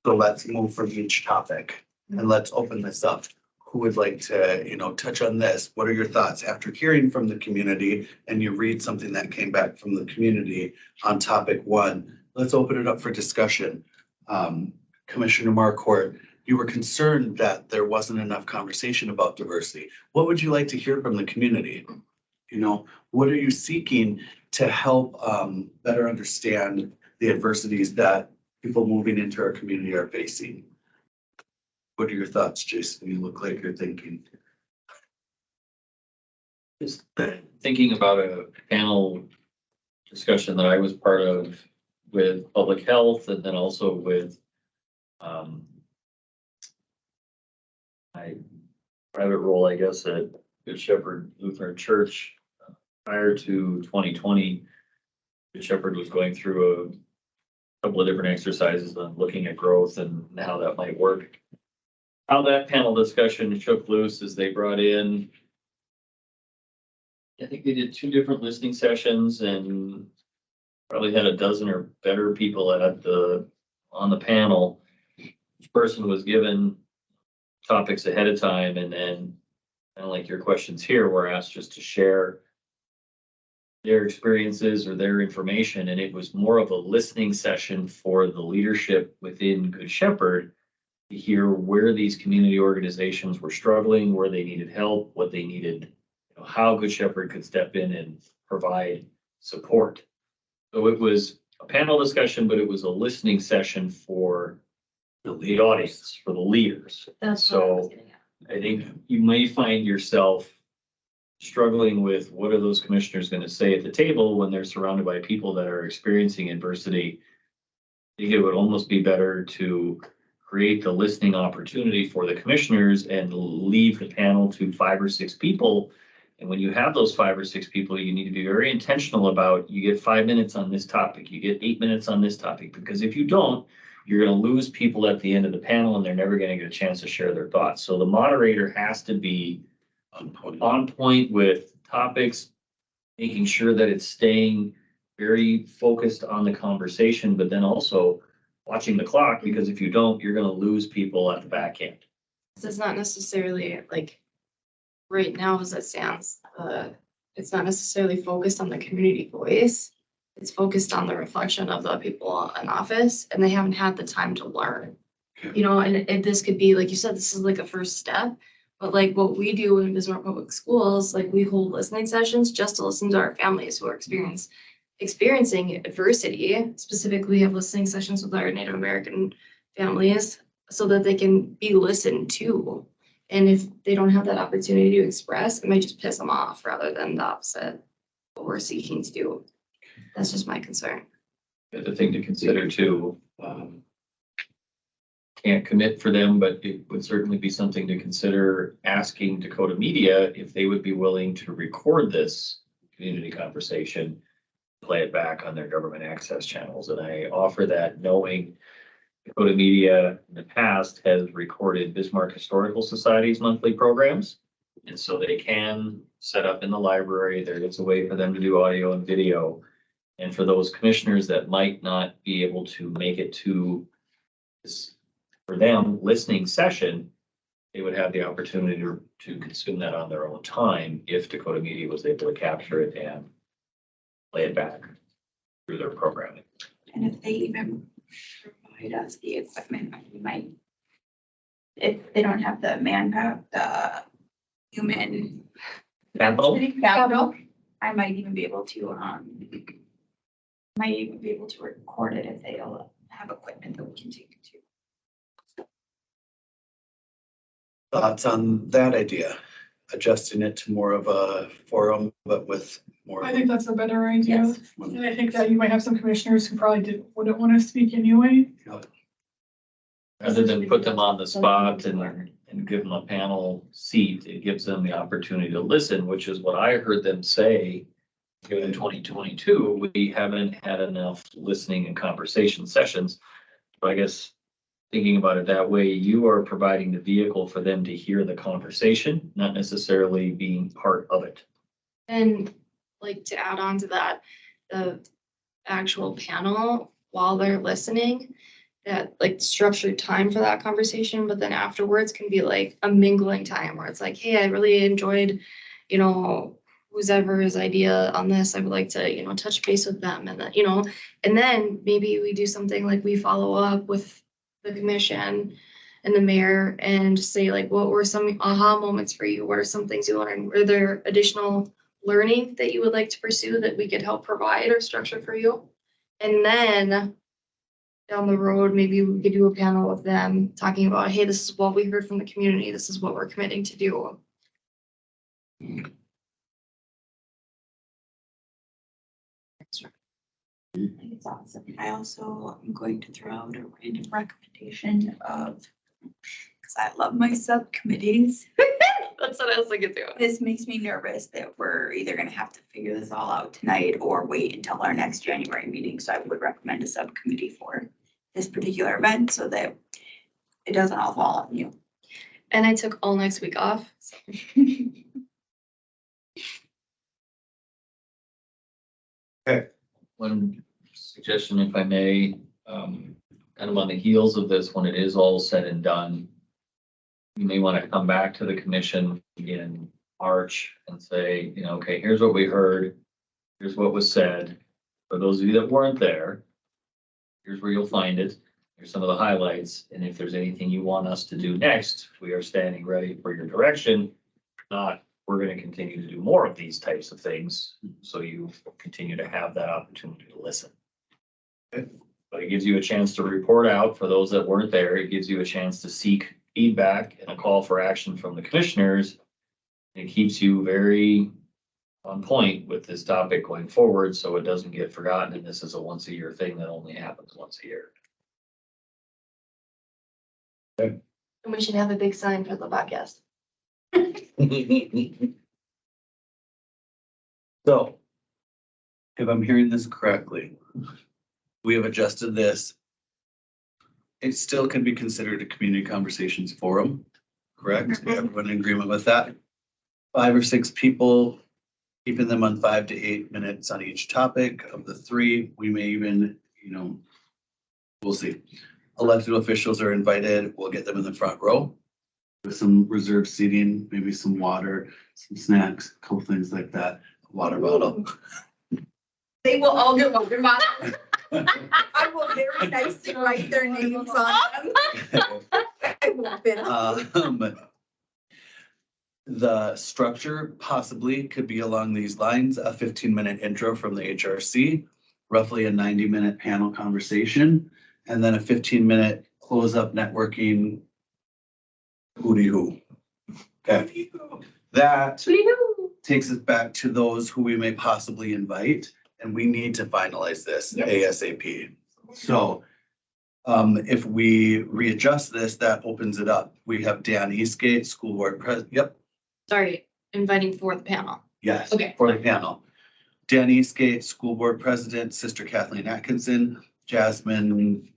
let's move from each topic and let's open this up. Who would like to, touch on this? What are your thoughts after hearing from the community and you read something that came back from the community on topic 1? Let's open it up for discussion. Commissioner Marquardt, you were concerned that there wasn't enough conversation about diversity. What would you like to hear from the community? What are you seeking to help better understand the adversities that people moving into our community are facing? What are your thoughts, Jason? You look like you're thinking. Just thinking about a panel discussion that I was part of with public health and then also with my private role, I guess, at Good Shepherd Lutheran Church. Prior to 2020, Good Shepherd was going through a couple of different exercises on looking at growth and how that might work. How that panel discussion shook loose is they brought in, I think they did 2 different listening sessions and probably had a dozen or better people on the panel. Each person was given topics ahead of time, and then kind of like your questions here were asked just to share their experiences or their information. And it was more of a listening session for the leadership within Good Shepherd to hear where these community organizations were struggling, where they needed help, what they needed, how Good Shepherd could step in and provide support. So it was a panel discussion, but it was a listening session for the audience, for the leaders. That's what I was getting at. I think you may find yourself struggling with what are those commissioners going to say at the table when they're surrounded by people that are experiencing adversity. I think it would almost be better to create the listening opportunity for the commissioners and leave the panel to 5 or 6 people. And when you have those 5 or 6 people, you need to be very intentional about, you get 5 minutes on this topic, you get 8 minutes on this topic, because if you don't, you're going to lose people at the end of the panel and they're never going to get a chance to share their thoughts. So the moderator has to be on point with topics, making sure that it's staying very focused on the conversation, but then also watching the clock, because if you don't, you're going to lose people at the back end. So it's not necessarily like right now as it stands, it's not necessarily focused on the community voice. It's focused on the reflection of the people in office, and they haven't had the time to learn. You know, and if this could be, like you said, this is like a first step. But like what we do in Bismarck Public Schools, like we hold listening sessions just to listen to our families who are experiencing adversity. Specifically, have listening sessions with our Native American families so that they can be listened to. And if they don't have that opportunity to express, it might just piss them off rather than the opposite, what we're seeking to do. That's just my concern. The thing to consider too, can't commit for them, but it would certainly be something to consider asking Dakota Media if they would be willing to record this community conversation, play it back on their government access channels. And I offer that knowing Dakota Media in the past has recorded Bismarck Historical Society's monthly programs. And so they can set up in the library. There is a way for them to do audio and video. And for those commissioners that might not be able to make it to this, for them, listening session, they would have the opportunity to consume that on their own time if Dakota Media was able to capture it and play it back through their programming. And if they even provide us the equipment, we might, if they don't have the manpower, the human capital, I might even be able to, record it if they don't have equipment that we can take it to. Thoughts on that idea? Adjusting it to more of a forum, but with more. I think that's a better idea. Yes. And I think that you might have some commissioners who probably wouldn't want to speak anyway. Rather than put them on the spot and give them a panel seat, it gives them the opportunity to listen, which is what I heard them say. In 2022, we haven't had enough listening and conversation sessions. But I guess thinking about it that way, you are providing the vehicle for them to hear the conversation, not necessarily being part of it. And like to add on to that, the actual panel while they're listening, that like structured time for that conversation, but then afterwards can be like a mingling time where it's like, hey, I really enjoyed, you know, whoever's idea on this. I would like to, you know, touch base with them and then, you know, and then maybe we do something like we follow up with the commission and the mayor and say like, what were some aha moments for you? What are some things you learned? Were there additional learning that you would like to pursue that we could help provide or structure for you? And then down the road, maybe we could do a panel with them talking about, hey, this is what we heard from the community. This is what we're committing to do. I think it's awesome. I also am going to throw out a random recommendation of, because I love my subcommittees. That's what I was thinking too. This makes me nervous that we're either gonna have to figure this all out tonight or wait until our next January meeting. So I would recommend a subcommittee for this particular event so that it doesn't all fall on you. And I took all next week off. So. One suggestion, if I may, kind of on the heels of this, when it is all said and done, you may want to come back to the commission in March and say, you know, okay, here's what we heard. Here's what was said. For those of you that weren't there, here's where you'll find it. Here's some of the highlights. And if there's anything you want us to do next, we are standing ready for your direction. If not, we're going to continue to do more of these types of things. So you continue to have that opportunity to listen. But it gives you a chance to report out for those that weren't there. It gives you a chance to seek feedback and a call for action from the commissioners. It keeps you very on point with this topic going forward, so it doesn't get forgotten. And this is a once a year thing that only happens once a year. And we should have a big sign for the podcast. So, if I'm hearing this correctly, we have adjusted this. It still can be considered a community conversations forum, correct? Everyone in agreement with that? 5 or 6 people, keeping them on 5 to 8 minutes on each topic. Of the 3, we may even, you know, we'll see. Elected officials are invited. We'll get them in the front row with some reserved seating, maybe some water, some snacks, a couple things like that. Water bottle. They will all get water bottles. I will very nicely write their names on them. I will bid them. The structure possibly could be along these lines, a 15-minute intro from the HRC, roughly a 90-minute panel conversation, and then a 15-minute close-up networking hooty hoo. Okay, that takes us back to those who we may possibly invite, and we need to finalize this Yep. ASAP. So if we readjust this, that opens it up. We have Dan Eastgate, school board president. Yep, Sorry, inviting for the panel. yes. Okay. For the panel. Dan Eastgate, school board president, Sister Kathleen Atkinson, Jasmine,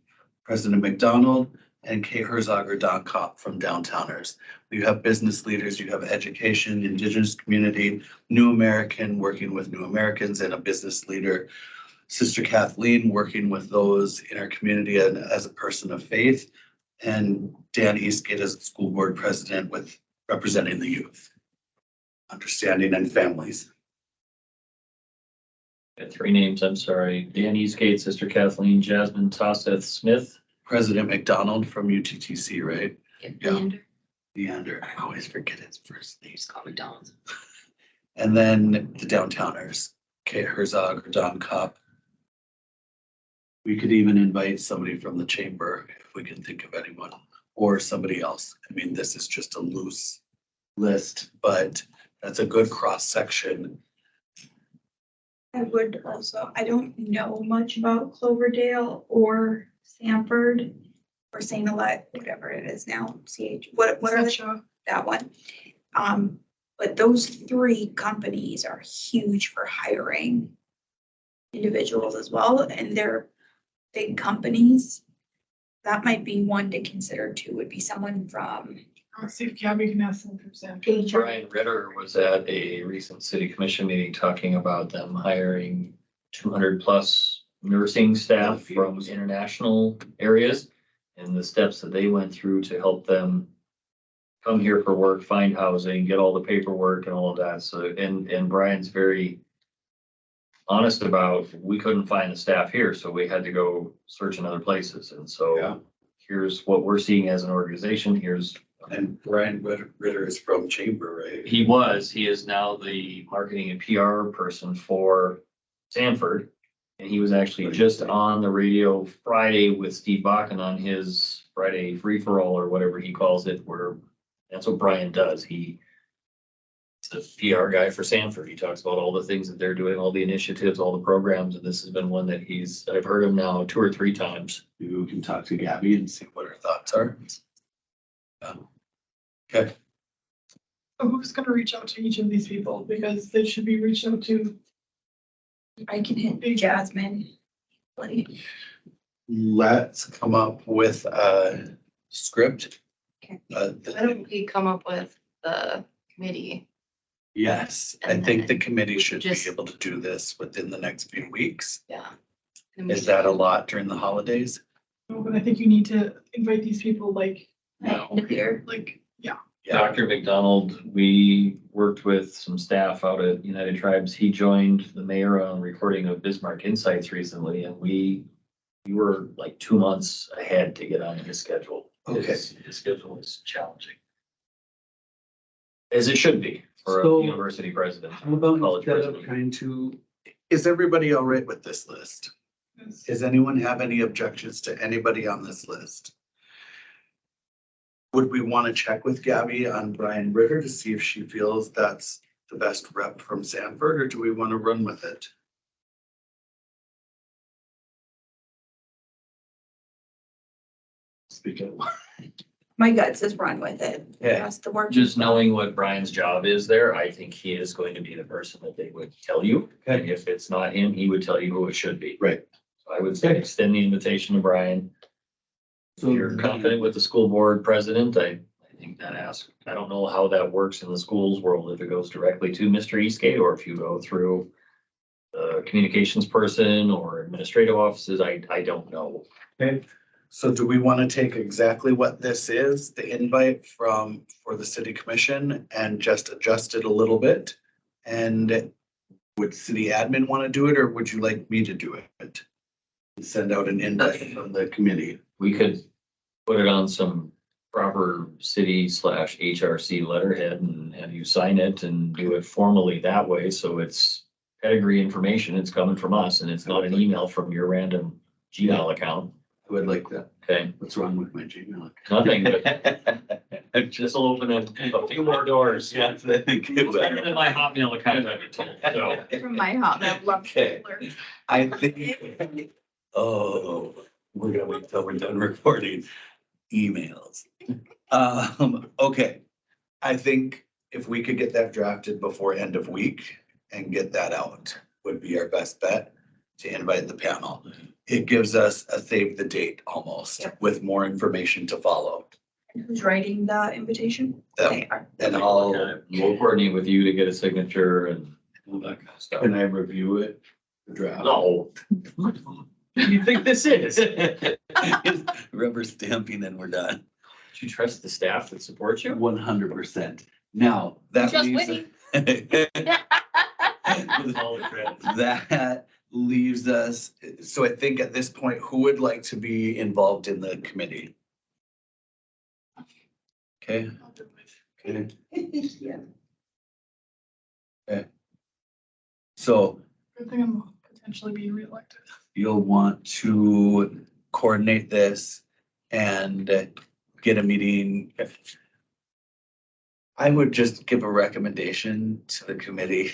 President McDonald, and Kay Herzog or Don Kopp from Downtowners. You have business leaders, you have education, indigenous community, New American, working with New Americans, and a business leader. Sister Kathleen, working with those in our community and as a person of faith. And Dan Eastgate as school board president with representing the youth. Understanding and families. Got 3 names, I'm sorry. Dan Eastgate, Sister Kathleen, Jasmine Tosseth Smith. President McDonald from UTTC, right? Yeah. And Leander, I always forget his first name. just call McDonald's. And then the Downtowners, Kate Herzog or Don Kopp. We could even invite somebody from the chamber if we can think of anyone, or somebody else. I mean, this is just a loose list, but that's a good cross section. I would also, I don't know much about Cloverdale or Sanford or St. Alette, whatever it is now, what are they? Such That one. But those 3 companies are huge for hiring individuals as well, and they're big companies. That might be one to consider too, would be someone from Let's see if Gabby can ask them for Sanford. HR. Brian Ritter was at a recent city commission meeting talking about them hiring 200+ nursing staff from international areas and the steps that they went through to help them come here for work, find housing, get all the paperwork and all of that. So, and Brian's very honest about, we couldn't find the staff here, so we had to go search in other places. And Yeah. so here's what we're seeing as an organization. Here's And Brian Ritter is from Chamber, right? he is now the marketing and PR person for Sanford. And he was actually just on the radio Friday with Steve Bakken on his Friday free for all or whatever he calls it, where that's what Brian does. He's the PR guy for Sanford. He talks about all the things that they're doing, all the initiatives, all the programs, and this has been one that I've heard him now 2 or 3 times. Maybe we can talk to Gabby and see what her thoughts are. Okay, So who's gonna reach out to each of these people? Because they should be reached out to. I can hit Jasmine. Like, let's come up with a script. Okay. Why don't we come up with the committee? Yes, I And think the then committee should be just- able to do this within the next few weeks. Yeah. Is that a lot during the holidays? No, but I think you need to invite these people like, end of year. yeah. Yeah, Dr. McDonald, we worked with some staff out at United Tribes. He joined the mayor on recording of Bismarck Insights recently, and we were like 2 months ahead to get on his schedule. His schedule is challenging. As it should be for So- a university president. how about College instead of president. trying to, is everybody all right with this list? Does anyone have any objections to anybody on this list? Would we want to check with Gabby on Brian Ritter to see if she feels that's the best rep from Sanford, or do we want to run with it? Speaking. My gut says run with it. Yeah. That's the work. Just knowing what Brian's job is there, I think he is going to be the person that they would tell you. And if it's not him, he would tell you who it should be. Right. So I would say extend the invitation to Brian. If you're confident with the school board president, I think that I don't know how that works in the schools world, if it goes directly to Mr. Eastgate or if you go through the communications person or administrative offices, I don't know. Okay, so do we want to take exactly what this is, the invite for the city commission, and just adjust it a little bit? And would city admin want to do it, or would you like me to do it? Send out an invite from the committee. We could put it on some proper city / HRC letterhead and have you sign it and do it formally that way. So it's pedigree information. It's coming from us and it's not an email from your random Gmail account. I would like that. Okay, What's wrong with my Gmail? nothing, but this will open a few more doors. Yeah, I think it Better than would. my Hotmail account, I've been told. So, From my Hotmail love Okay. folder. I think, oh, we're gonna wait till we're done recording emails. Okay. I think if we could get that drafted before end of week and get that out would be our best bet to invite the panel. It gives us a save the date almost Yep. with more information to follow. Who's writing the invitation? Them. They are. And I'll, we'll coordinate with you to get a signature and all that kind of stuff. can I review it? The draft? No. You think this is? Rubber stamping and we're done. Do you trust the staff that supports you? 100%. Now, that Trust leaves. All the credit. That leaves us, so I think at this point, who would like to be involved in the committee? Okay, okay, Yeah. so Good thing I'm potentially being reelected. you'll want to coordinate this and get a meeting. I would just give a recommendation to the committee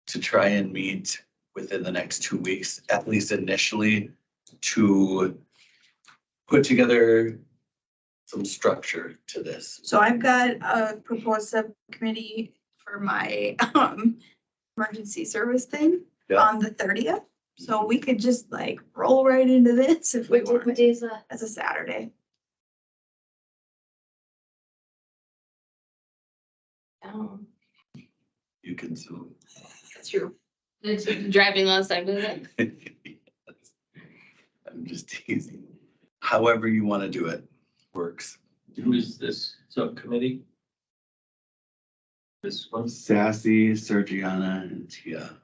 to try and meet within the next 2 weeks, at least initially, to put together some structure to this. So I've got a proposed subcommittee for my emergency service thing Yeah. on the 30th. So we could just like roll right into this if we Wait, what want. day is that? That's a Saturday. Oh, You can Zoom. that's true. It's driving last time, isn't it? I'm just teasing. However you want to do it, works. Who is this subcommittee? This one? Sassy, Sergiana, and Tia.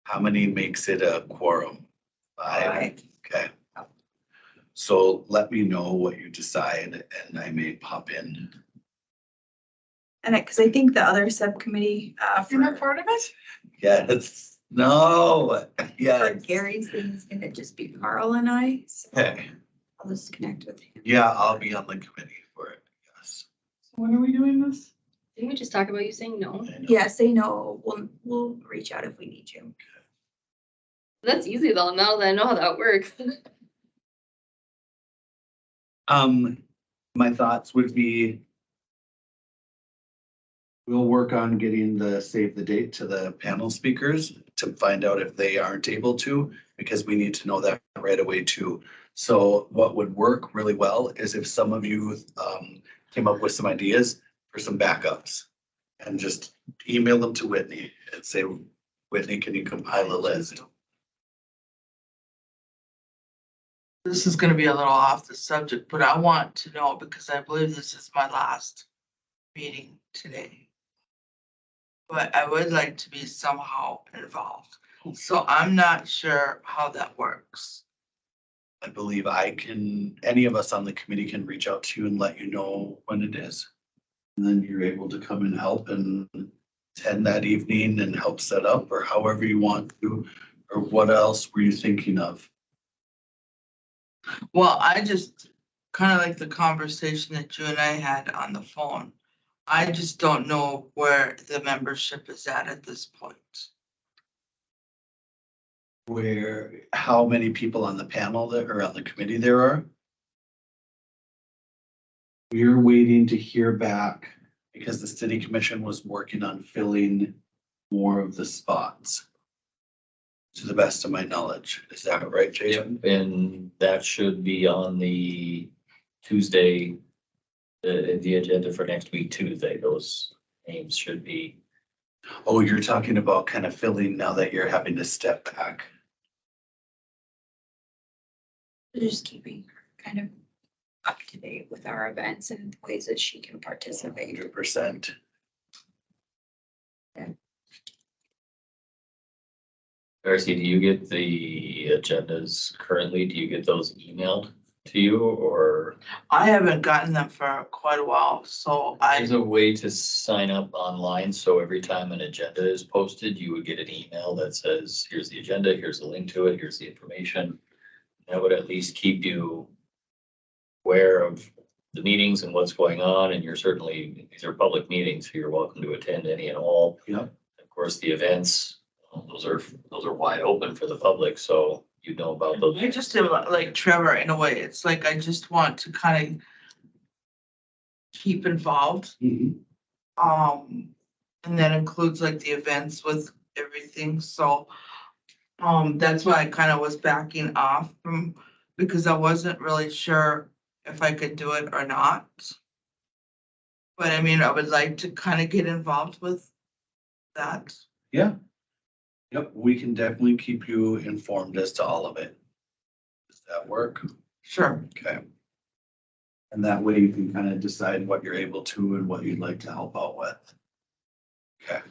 How many makes it a quorum? 5? Five. Okay. So let me know what you decide and I may pop in. And because I think the other subcommittee You're not for part of it? Yes, no, for yes. Gary's thing is gonna just be Carl and I. So Okay, I'll just connect with him. yeah, I'll be on the committee for it, yes. So when are we doing this? Didn't we just talk about you saying no? I know. Yeah, say no. We'll reach out if we need to. That's easy though, now that I know how that works. My thoughts would be we'll work on getting the save the date to the panel speakers to find out if they aren't able to, because we need to know that right away too. So what would work really well is if some of you came up with some ideas for some backups and just email them to Whitney and say, Whitney, can you compile a list? This is gonna be a little off the subject, but I want to know because I believe this is my last meeting today. But I would like to be somehow involved. So I'm not sure how that works. I believe any of us on the committee can reach out to you and let you know when it is. And then you're able to come and help and attend that evening and help set up or however you want to. Or what else were you thinking of? Well, I just kind of like the conversation that you and I had on the phone. I just don't know where the membership is at this point. How many people on the panel that or on the committee there are? We're waiting to hear back because the city commission was working on filling more of the spots. To the best of my knowledge. Is that right, Jason? Yep, and that should be on the Tuesday, the agenda for next week, Tuesday. Those names should be. Oh, you're talking about kind of filling now that you're having to step back. Just keeping her kind of up to date with our events and ways that she can participate. 100%. Darcy, do you get the agendas currently? Do you get those emailed to you or? I haven't gotten them for quite a while, so There's a way to sign up online, so every time an agenda is posted, you would get an email that says, here's the agenda, here's the link to it, here's the information. That would at least keep you aware of the meetings and what's going on, and you're certainly, these are public meetings, so you're welcome to attend any and all. Yep. Of course, the events, those are wide open for the public, so you know about those. I just am like Trevor in a way. It's like I just want to kind of keep involved. Mhm. And that includes like the events with everything, so. That's why I kind of was backing off from, because I wasn't really sure if I could do it or not. But I mean, I would like to kind of get involved with that. Yeah. Yep, we can definitely keep you informed as to all of it. Does that work? Sure. Okay. And that way you can kind of decide what you're able to and what you'd like to help out with. Okay.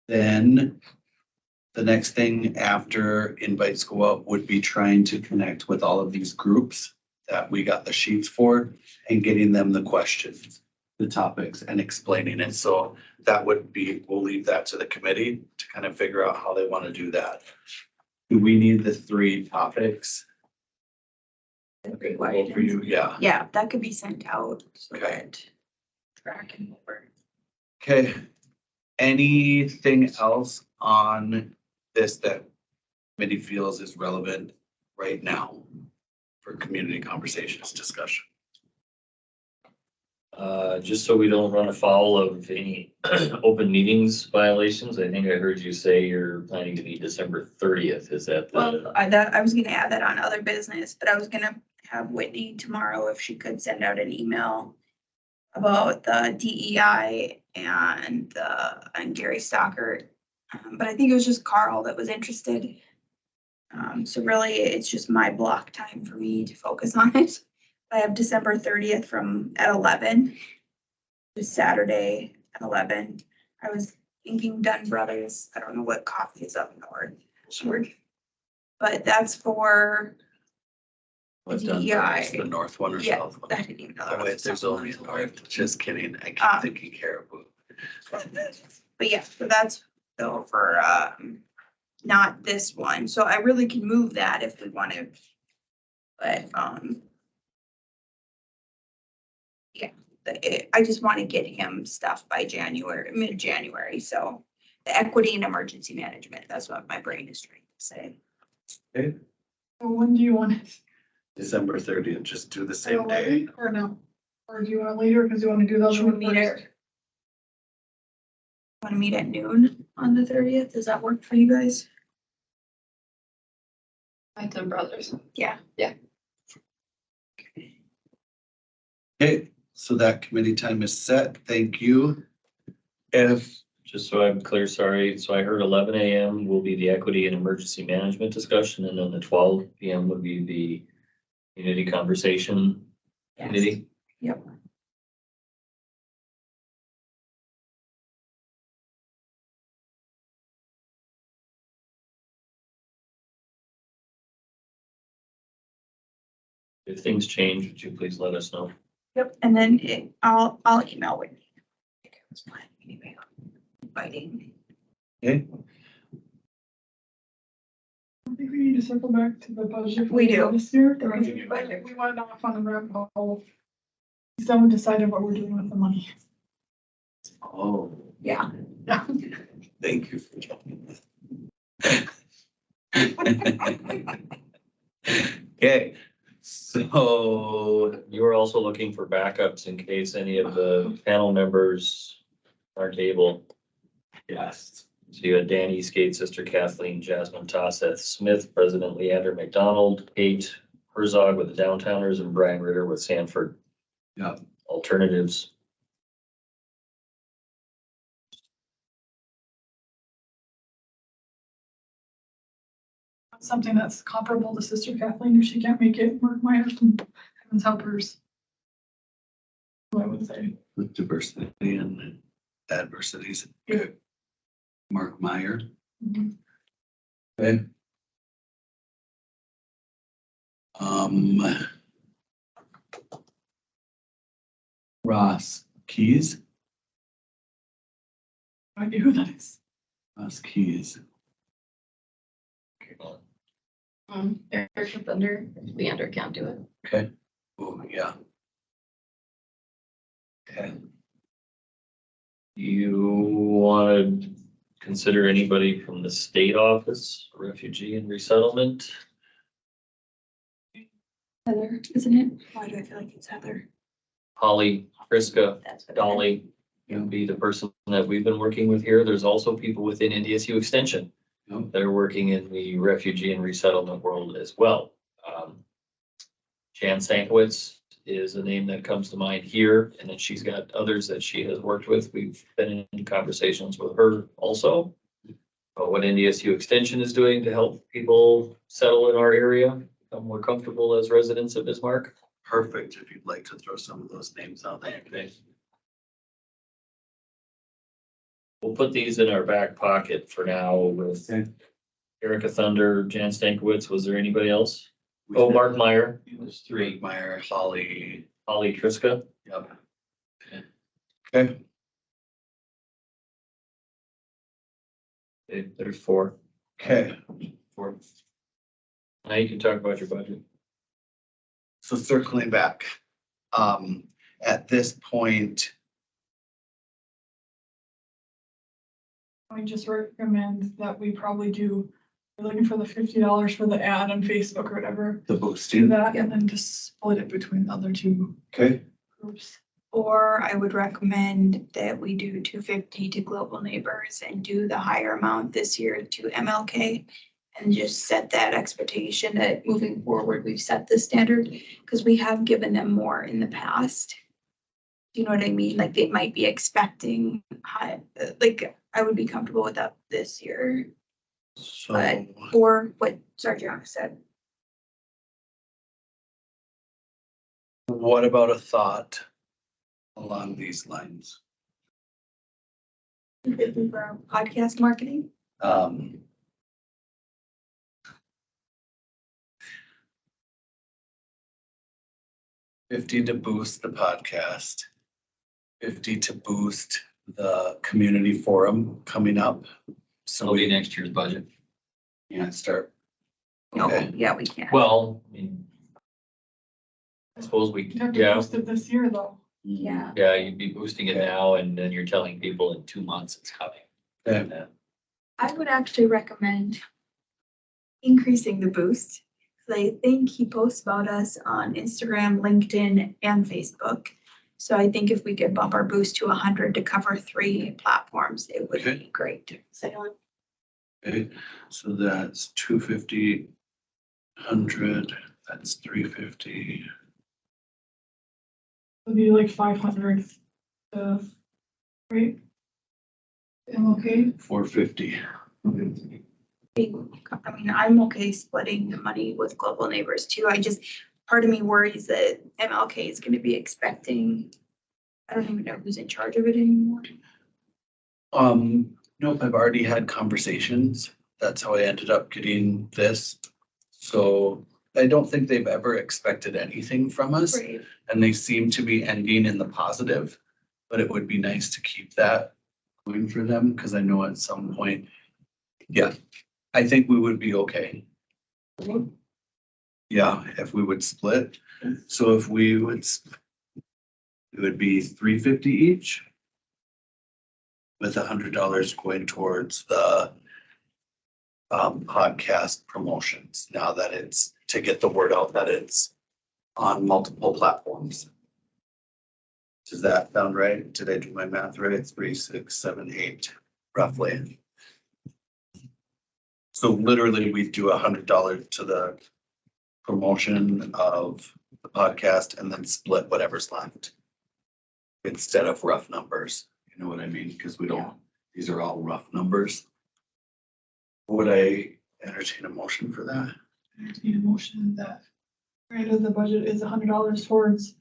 Then the next thing after invites go out would be trying to connect with all of these groups that we got the sheets for and getting them the questions, the topics and explaining it. So that would be, we'll leave that to the committee to kind of figure out how they want to do that. Do we need the 3 topics? For you, yeah. Yeah, that could be sent out so Okay. that track and over. Okay. Anything else on this that committee feels is relevant right now for community conversations discussion? Just so we don't run afoul of any open meetings violations, I think I heard you say you're planning to meet December 30th. Is that Well, the? I was gonna add that on other business, but I was gonna have Whitney tomorrow if she could send out an email about the DEI and Gary Stockert. But I think it was just Carl that was interested. So really, it's just my block time for me to focus on it. I have December 30th at 11. This Saturday at 11. I was thinking Dunn Brothers. I don't know what coffee is up north. Sure. But that's for What The done DEI. first, the north one or Yeah, south one? I didn't even know. Oh, that wait, was there's something only a on the north. Just kidding. I keep Ah. thinking Caribou. But yeah, so that's though for not this one. So I really can move that if we want to. But yeah, I just want to get him stuff by January, mid-January. So the equity and emergency management, that's what my brain is trying to say. Okay, So when do you want it? December 30th, just do the At same day. 11 or no? Or do you want it later because you want to do those? Should we meet at? Want to meet at noon on the 30th? Does that work for you guys? My Dunn Brothers. Okay, so that committee time is set. Thank you. If, Just so I'm clear, sorry, so I heard 11 a.m. will be the equity and emergency management discussion, and then the 12 p.m. would be the community conversation committee. Yep. If things change, would you please let us know? Yep, and then I'll email Whitney. It's fine, anyway, inviting. okay, I think we need to circle back to the budget. We do. This year. The review budget. We went off on a rabbit hole. Still haven't decided what we're doing with the money. oh, Yeah. Yeah. thank you for joining. Okay, so, You were also looking for backups in case any of the panel members aren't able. yes, So you had Danny, Skate Sister Kathleen, Jasmine Tosseth Smith, President Leander McDonald, Kate Herzog with the Downtowners, and Brian Ritter with Sanford yeah, Alternatives. Something that's comparable to Sister Kathleen, if she can't make it, Mark Myers and Heaven's Helpers. I would say. with diversity and adversities. Yeah. Mark Meyer. Mhm. Okay. Ross Keys. I knew who that is. Ross Keys. Eric Thunder, Leander can't do it. Okay. Oh, yeah. Okay. You want to consider anybody from the state office, refugee and resettlement? Heather, isn't it? Why do I feel like it's Heather? Holly, Triska, That's what. Dolly would be the person that we've been working with here. There's also people within NDSU Extension Yep. that are working in the refugee and resettlement world as well. Jan Stankiewicz is a name that comes to mind here, and then she's got others that she has worked with. We've been in conversations with her also about what NDSU Extension is doing to help people settle in our area, become more comfortable as residents of Bismarck. Perfect, if you'd like to throw some of those names out there. Okay. We'll put these in our back pocket for now with Okay. Erica Thunder, Jan Stankiewicz. Was there anybody else? Oh, Mark Meyer, There's three. Meyer, Holly. Holly Triska. Yep. Okay. Okay, there's four. Okay. Four. Now you can talk about your budget. So circling back, at this point, I just recommend that we probably do, we're looking for the $50 for the ad on Facebook or whatever. the Do boosting. that and then just split it between the other two Okay. groups. Or I would recommend that we do 250 to Global Neighbors and do the higher amount this year to MLK. And just set that expectation that moving forward, we've set the standard, because we have given them more in the past. Do you know what I mean? Like they might be expecting high, like I would be comfortable with that this year. So But, or what Sergeant said. what about a thought along these lines? 250 for our podcast marketing. $50 to boost the podcast, $50 to boost the community forum coming up. So It'll be we next year's budget. can't start. No, Okay. yeah, we can. Well, I mean, I suppose we, You have to yeah, post it this year though. Yeah. yeah, you'd be boosting it Okay. now and then you're telling people in 2 months it's coming. Okay. Yeah. I would actually recommend increasing the boost. 'Cause I think he posts about us on Instagram, LinkedIn, and Facebook. So I think if we could bump our boost to 100 to cover 3 platforms, it would Okay. be great. So Okay, so that's 250, 100, that's 350. It'd be like 500. Right? Am okay? 450. I mean, I'm okay splitting the money with Global Neighbors too. I just, part of me worries that MLK is gonna be expecting, I don't even know who's in charge of it anymore. Nope, I've already had conversations. That's how I ended up getting this. So I don't think they've ever expected anything from us, Right. and they seem to be ending in the positive. But it would be nice to keep that going for them, because I know at some point, yeah, I think we would be okay. Yeah, if we would split. So if we would, it would be 350 each. With $100 going towards the podcast promotions, now that it's to get the word out that it's on multiple platforms. Does that sound right? Did I do my math right? 3, 6, 7, 8, roughly. So literally we do $100 to the promotion of the podcast and then split whatever's left. Instead of rough numbers, you know what I mean? Because we don't, these are all rough numbers. Would I entertain a motion for that? Entertain a motion that granted the budget is $100 towards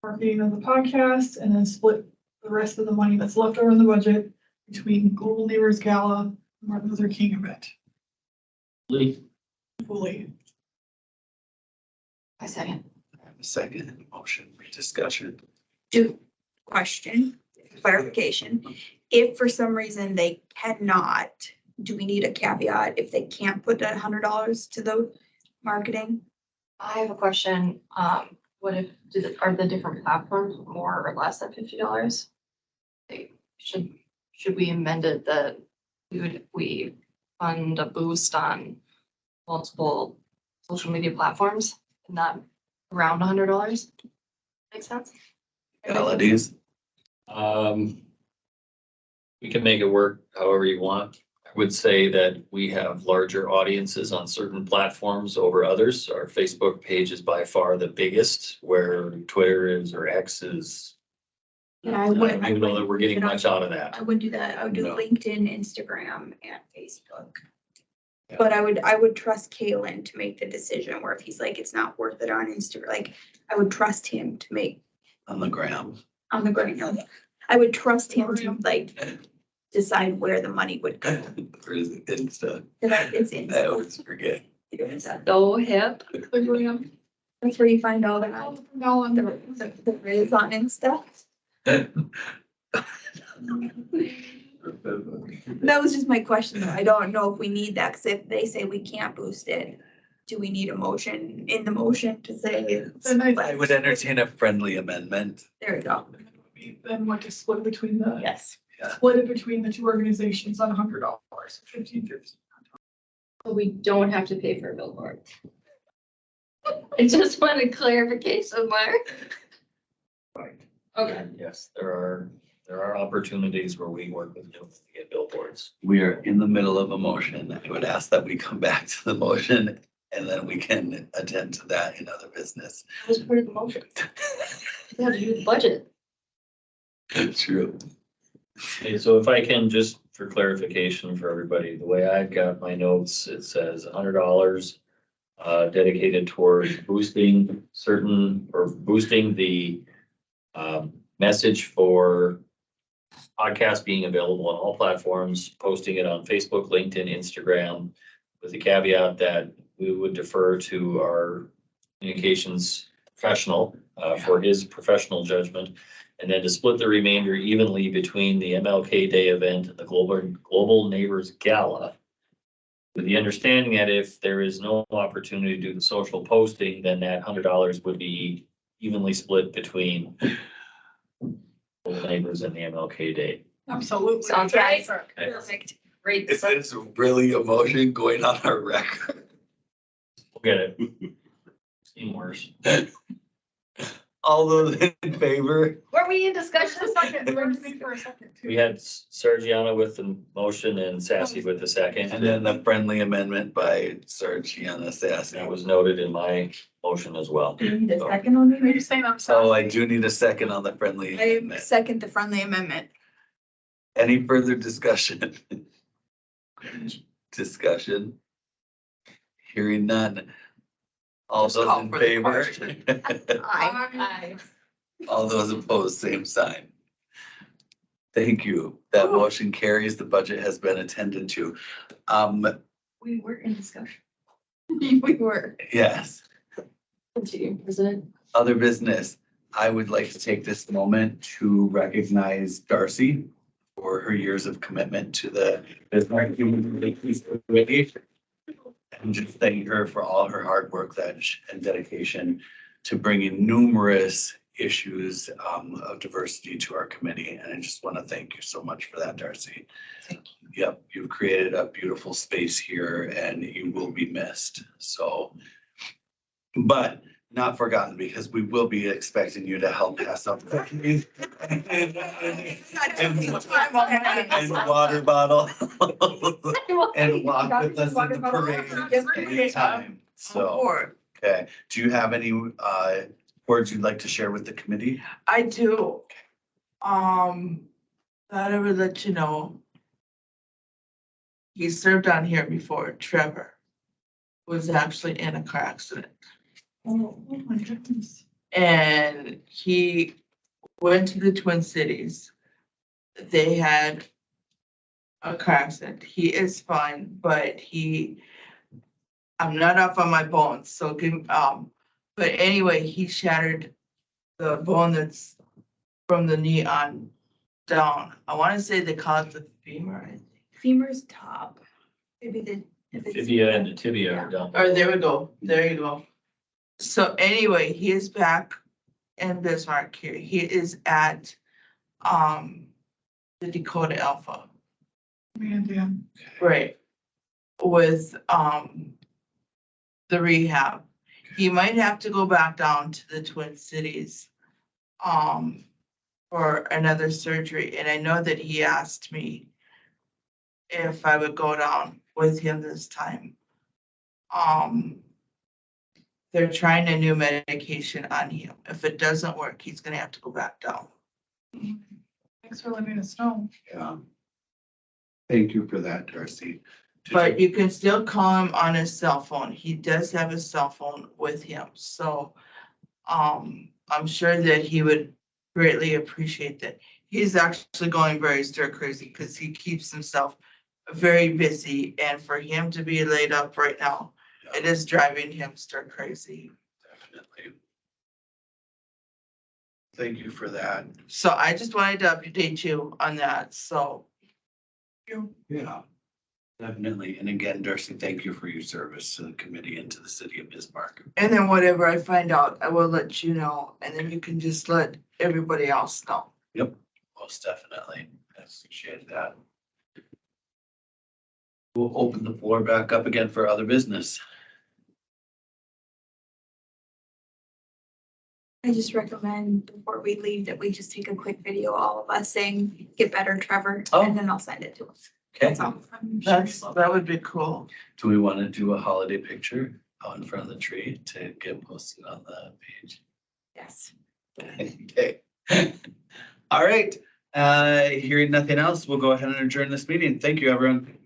marketing of the podcast and then split the the rest of the money that's left over in the budget between Global Neighbors Gala, and Martin Luther King event, Lee? fully. I second. Second motion for discussion. Question, clarification. If for some reason they cannot, do we need a caveat if they can't put that $100 to the marketing? I have a question. What if, are the different platforms more or less than $50? Should we amend it that we fund a boost on multiple social media platforms and not around $100? Make sense? Melodies. We can make it work however you want. I would say that we have larger audiences on certain platforms over others. Our Facebook page is by far the biggest, where Twitter is or X is. Yeah, I don't even know that we're getting much out of I that. wouldn't do that. I would do No. LinkedIn, Instagram, and Facebook. Yeah. But I would trust Kalen to make the decision where if he's like, it's not worth it on Instagram, like, I would trust him to make On the gram. on the ground. I would trust him to like decide where the money would go. Or is it Insta? It's I always forget. So hip. The gram, That's where you find all that. now on The the. is on Insta. That was just my question. Though. I don't know if we need that, because if they say we can't boost it, do we need a motion in the motion to say? it's Then I would entertain a friendly amendment. There we go. Then what to split it between the, Yes. split it between the two organizations on $100, 1550. But we don't have to pay for a billboard. I just wanted clarification there. Okay. And yes, there are opportunities where we work with Newton to get billboards. We are in the middle of a motion. I would ask that we come back to the motion and then we can attend to that in other business. That was part of the motion. We have to do the budget. True. Okay, so if I can, just for clarification for everybody, the way I've got my notes, it says $100 dedicated towards boosting the message for podcast being available on all platforms, posting it on Facebook, LinkedIn, Instagram, with the caveat that we would defer to our communications professional for his professional judgment. And then to split the remainder evenly between the MLK Day event and the Global Neighbors Gala. With the understanding that if there is no opportunity to do the social posting, then that $100 would be evenly split between Global Neighbors and the MLK Day. Absolutely. Sounds right. Perfect. Great. Is this really a motion going on our record? We'll get it. Seen worse. All those in favor? Were we in discussion? For a second, too. We had Sergiana with the motion and Sassy with the second. And then the friendly amendment by Sergiana Sassy. That was noted in my motion as well. Do you need a second on Are you it? saying I'm So sorry? I do need a second on the friendly I amendment. second the friendly amendment. Any further discussion? Discussion? Hearing none. All Just those call in for the favor? question. Aye. All those opposed, same sign. Thank you. That motion carries. The budget has been attended to. We were in discussion. We were. Yes, Continue, President. other business. I would like to take this moment to recognize Darcy for her years of commitment to the Bismarck Human Relations Committee. And just thank her for all her hard work and dedication to bringing numerous issues of diversity to our committee. And I just want to thank you so much for that, Darcy. Thank you. Yep, you've created a beautiful space here and you will be missed. So, but not forgotten, because we will be expecting you to help pass out cookies and water bottle and walk with us in the parade anytime. So, Or, okay, do you have any words you'd like to share with the committee? I do. Thought I would let you know. He served on here before, Trevor was actually in a car accident. Oh, my goodness. And he went to the Twin Cities they had a car accident. He is fine, but I'm not up on my bones, so but anyway, he shattered the bone that's from the knee on down. I wanna say they call it the femur, I think. Femur's top. Maybe the. if it's- Tibia and the tibia are down. Or there we go, there you go. So anyway, he is back in Bismarck here. He is at, the Dakota Alpha, Man, Dan. right? With, the rehab. He might have to go back down to the Twin Cities, for another surgery. And I know that he asked me if I would go down with him this time. They're trying a new medication on him. If it doesn't work, he's gonna have to go back down. Thanks for letting us know. Yeah. Thank you for that, Darcy. Did But you can still call him on his cell phone. He does have his cell phone with him, so I'm sure that he would greatly appreciate that. He's actually going very stir crazy because he keeps himself very busy, and for him to be laid up right now, it is driving him stir crazy. Definitely. Thank you for that. So I just wanted to update you on that, so. Yeah. Definitely. And again, Darcy, thank you for your service to the committee and to the city of Bismarck. And then whatever I find out, I will let you know, and then you can just let everybody else know. Yep, most definitely. I appreciate that. We'll open the floor back up again for other business. I just recommend before we leave that we just take a quick video, all of us saying, get better, Trevor, Oh. and then I'll send it to us. Okay, That's all. That would be cool. do we want to do a holiday picture out in front of the tree to get posted on the page? Yes. Okay. All right, hearing nothing else, we'll go ahead and adjourn this meeting. Thank you, everyone.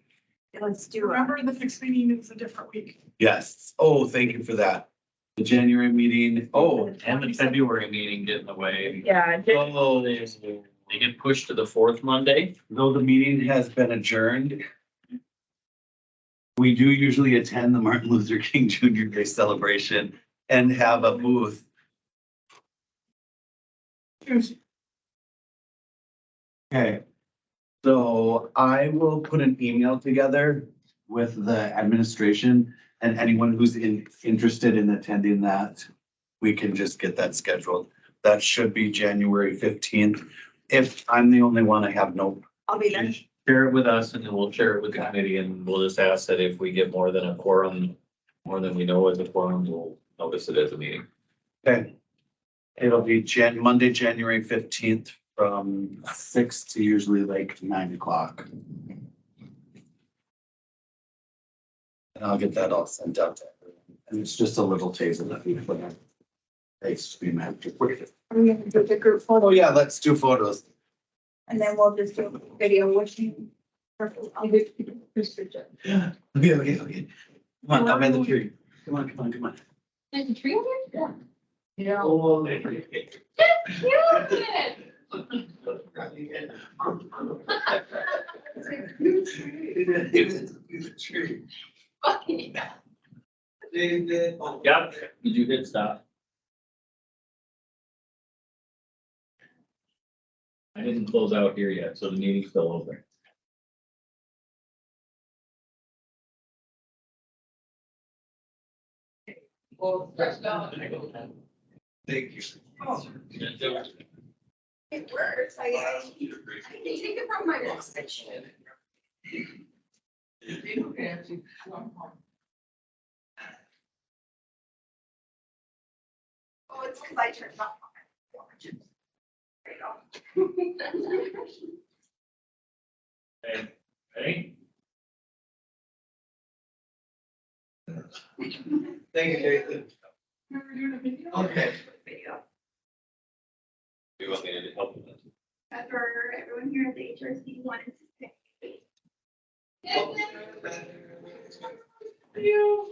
Let's do it. Remember, the next meeting is a different week. Yes, oh, thank you for that. The January meeting, oh, And the February meeting get in the way. Yeah. oh, They get pushed to the fourth Monday. though the meeting has been adjourned. We do usually attend the Martin Luther King Jr. Day celebration and have a booth. Okay, so I will put an email together with the administration and anyone who's interested in attending that. We can just get that scheduled. That should be January 15th. If I'm the only one, I have no. I'll be there. Share it with us and then we'll share it with the committee and we'll just ask that if we get more than a quorum, more than we know as a quorum, we'll notice it as a meeting. Okay. It'll be Monday, January 15th from 6 to usually like 9 o'clock. And I'll get that all sent out to everyone. And it's just a little table that we put on. Thanks, we might have to put it. Are we gonna do the group photo? Oh, yeah, let's do photos. And then we'll just do a video wishing. I'll do Mr. Joe. Okay. Come on, I'm in the tree. Come on. There's a tree over there? Yeah. Oh, Yeah, did you hit stop? I didn't close out here yet, so the meeting's still open. Thank you. It works, I can take it from my message. Oh, it's because I turned off. There you go. Okay, ready? Thank you, Jason. We're doing a video. Okay. Video. Do you want me to help with that? For everyone here at the HRC wanted to pick. You.